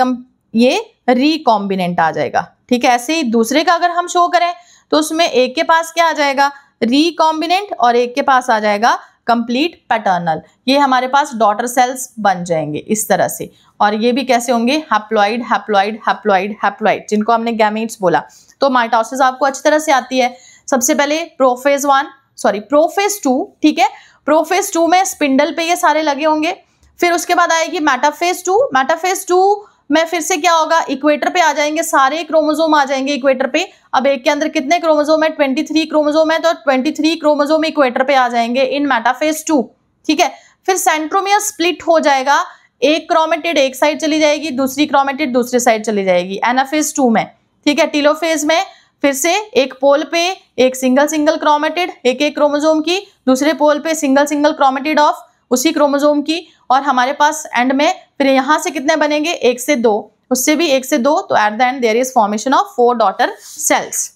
ये रिकॉम्बिनेंट आ जाएगा। ठीक है, ऐसे ही दूसरे का अगर हम शो करें तो उसमें एक के पास क्या आ जाएगा, रिकॉम्बिनेंट, और एक के पास आ जाएगा कंप्लीट पैटर्नल। ये हमारे पास डॉटर सेल्स बन जाएंगे इस तरह से। और ये भी कैसे होंगे, हैप्लॉइड हैप्लॉइड हैप्लॉइड हैप्लॉइड, जिनको हमने गैमीट्स बोला। तो माइटोसिस आपको अच्छी तरह से आती है। सबसे पहले प्रोफेज 2, ठीक है, प्रोफेज 2 में स्पिंडल पे ये सारे लगे होंगे। फिर उसके बाद आएगी मेटाफेज 2। मेटाफेज 2 में फिर से क्या होगा, इक्वेटर पे आ जाएंगे, सारे क्रोमोसोम आ जाएंगे इक्वेटर पे। अब एक के अंदर कितने क्रोमोसोम है, 23 क्रोमोसोम है, तो 23 क्रोमोसोम इक्वेटर पे आ जाएंगे इन मेटाफेज 2। ठीक है, फिर सेंट्रोमियर स्प्लिट हो जाएगा, एक क्रोमेटिड एक साइड चली जाएगी, दूसरी क्रोमेटिड दूसरी साइड चली जाएगी एनाफेज 2 में। ठीक है, टीलोफेज में फिर से एक पोल पे एक सिंगल क्रोमेटिड, एक क्रोमोसोम की, दूसरे पोल पे सिंगल क्रोमेटिड ऑफ उसी क्रोमोसोम की, और हमारे पास एंड में फिर यहाँ से कितने बनेंगे, 1 से 2, उससे भी 1 से 2, तो at the end there is formation of 4 daughter cells.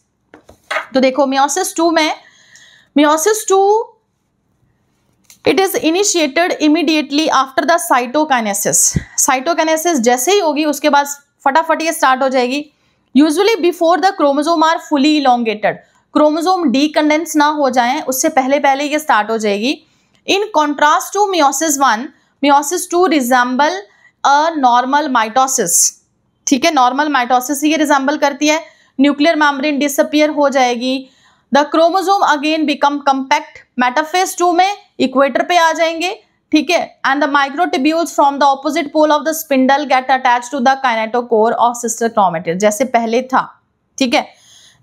तो देखो मियोसिस 2 में, meiosis 2 it is initiated immediately after the cytokinesis. Cytokinesis जैसे ही होगी उसके बाद फटाफट ये स्टार्ट हो जाएगी। Usually before the chromosome are fully elongated, chromosome decondense ना हो जाएं उससे पहले पहले ये स्टार्ट हो जाएगी। In contrast to meiosis 1, meiosis 2 resemble a normal mitosis. ठीक है, नॉर्मल माइटोसिस ये रिजेंबल करती है। न्यूक्लियर मेम्ब्रेन डिसअपियर हो जाएगी, the chromosome again become compact. Metaphase 2 में इक्वेटर पे आ जाएंगे, ठीक है, and the microtubules from the opposite pole of the spindle get attach to the kinetochore of sister chromatid, जैसे पहले था। ठीक है,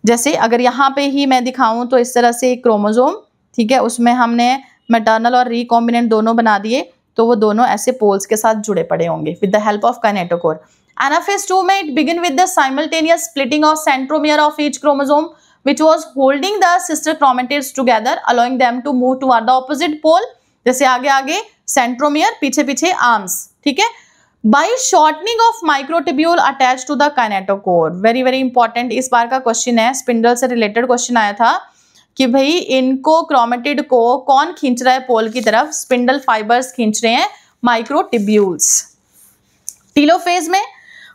जैसे अगर यहाँ पे ही मैं दिखाऊं तो इस तरह से क्रोमोसोम, ठीक है, उसमें हमने मैटरनल और रिकॉम्बिनेंट दोनों बना दिए, तो वो दोनों ऐसे पोल्स के साथ जुड़े पड़े होंगे with the help of kinetochore. Anaphase 2 में it begin with the simultaneous splitting of centromere of each chromosome which was holding the sister chromatids together allowing them to move toward the opposite pole। जैसे आगे आगे centromere, पीछे पीछे arms, ठीक है। by shortening of microtubule attached to the kinetochore, very very important, इस बार का question है, स्पिंडल से रिलेटेड क्वेश्चन आया था कि भाई इनको क्रोमेटिड को कौन खींच रहा है पोल की तरफ, स्पिंडल फाइबर्स खींच रहे हैं, माइक्रोटिब्यूल्स। टीलोफेज में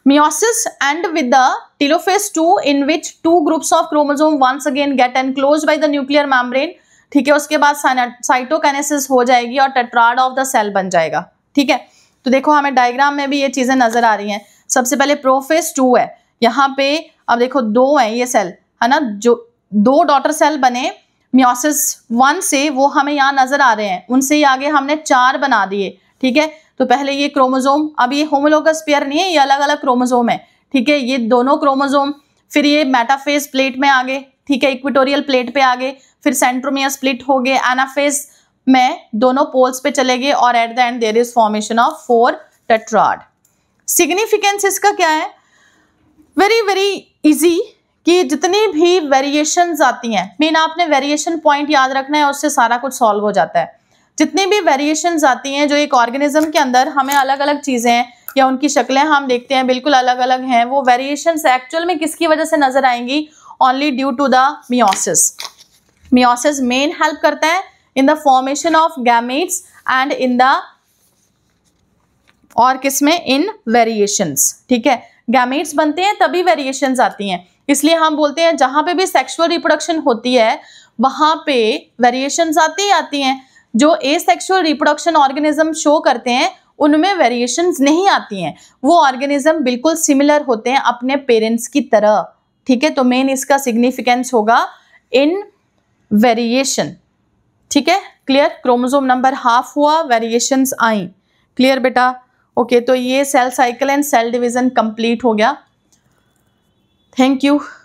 meiosis and with the telophase 2 in which two groups of chromosome once again get enclosed by the nuclear membrane, ठीक है। उसके बाद साइटोकाइनेसिस हो जाएगी और टेट्राड ऑफ द सेल बन जाएगा, ठीक है। तो देखो हमें डायग्राम में भी ये चीजें नजर आ रही हैं। सबसे पहले प्रोफेज 2 है, यहाँ पे अब देखो 2 है ये सेल, है ना, जो 2 डॉटर सेल बने meiosis 1 से, वो हमें यहाँ नजर आ रहे हैं, उनसे ही आगे हमने 4 बना दिए, ठीक है। तो पहले ये क्रोमोसोम, अब ये होमोलोगस पेयर नहीं है, ये अलग अलग क्रोमोसोम है, ठीक है। ये दोनों क्रोमोसोम, फिर ये मेटाफेज प्लेट में आगे, ठीक है, इक्वेटोरियल प्लेट पे आगे, फिर सेंट्रोमियर स्प्लिट हो गए, एनाफेज में दोनों पोल्स पे चले गए और at the end there is formation of 4 tetrad. Significance इसका क्या है? वेरी वेरी इजी, कि जितनी भी वेरिएशंस आती हैं, मेन आपने वेरिएशन पॉइंट याद रखना है, उससे सारा कुछ सॉल्व हो जाता है। जितनी भी वेरिएशंस आती हैं जो एक ऑर्गेनिज्म के अंदर, हमें अलग अलग चीजें या उनकी शक्लें हम देखते हैं बिल्कुल अलग अलग हैं, वो वेरिएशंस एक्चुअल में किसकी वजह से नजर आएंगी? Only due to the meiosis. Meiosis मेन हेल्प करता है in the formation of gametes and in the, और किसमें? इन वेरिएशंस, ठीक है। गैमेट्स बनते हैं तभी वेरिएशंस आती हैं, इसलिए हम बोलते हैं जहां पे भी सेक्सुअल रिप्रोडक्शन होती है वहां पे वेरिएशंस आती आती हैं। जो एसेक्सुअल रिप्रोडक्शन ऑर्गेनिज्म शो करते हैं उनमें वेरिएशंस नहीं आती हैं, वो ऑर्गेनिज्म बिल्कुल सिमिलर होते हैं अपने पेरेंट्स की तरह, ठीक है। तो मेन इसका सिग्निफिकेंस होगा इन वेरिएशन, ठीक है। क्लियर? क्रोमोसोम नंबर हाफ हुआ, वेरिएशंस आई, क्लियर बेटा? ओके, तो ये cell cycle and cell division complete हो गया। Thank you.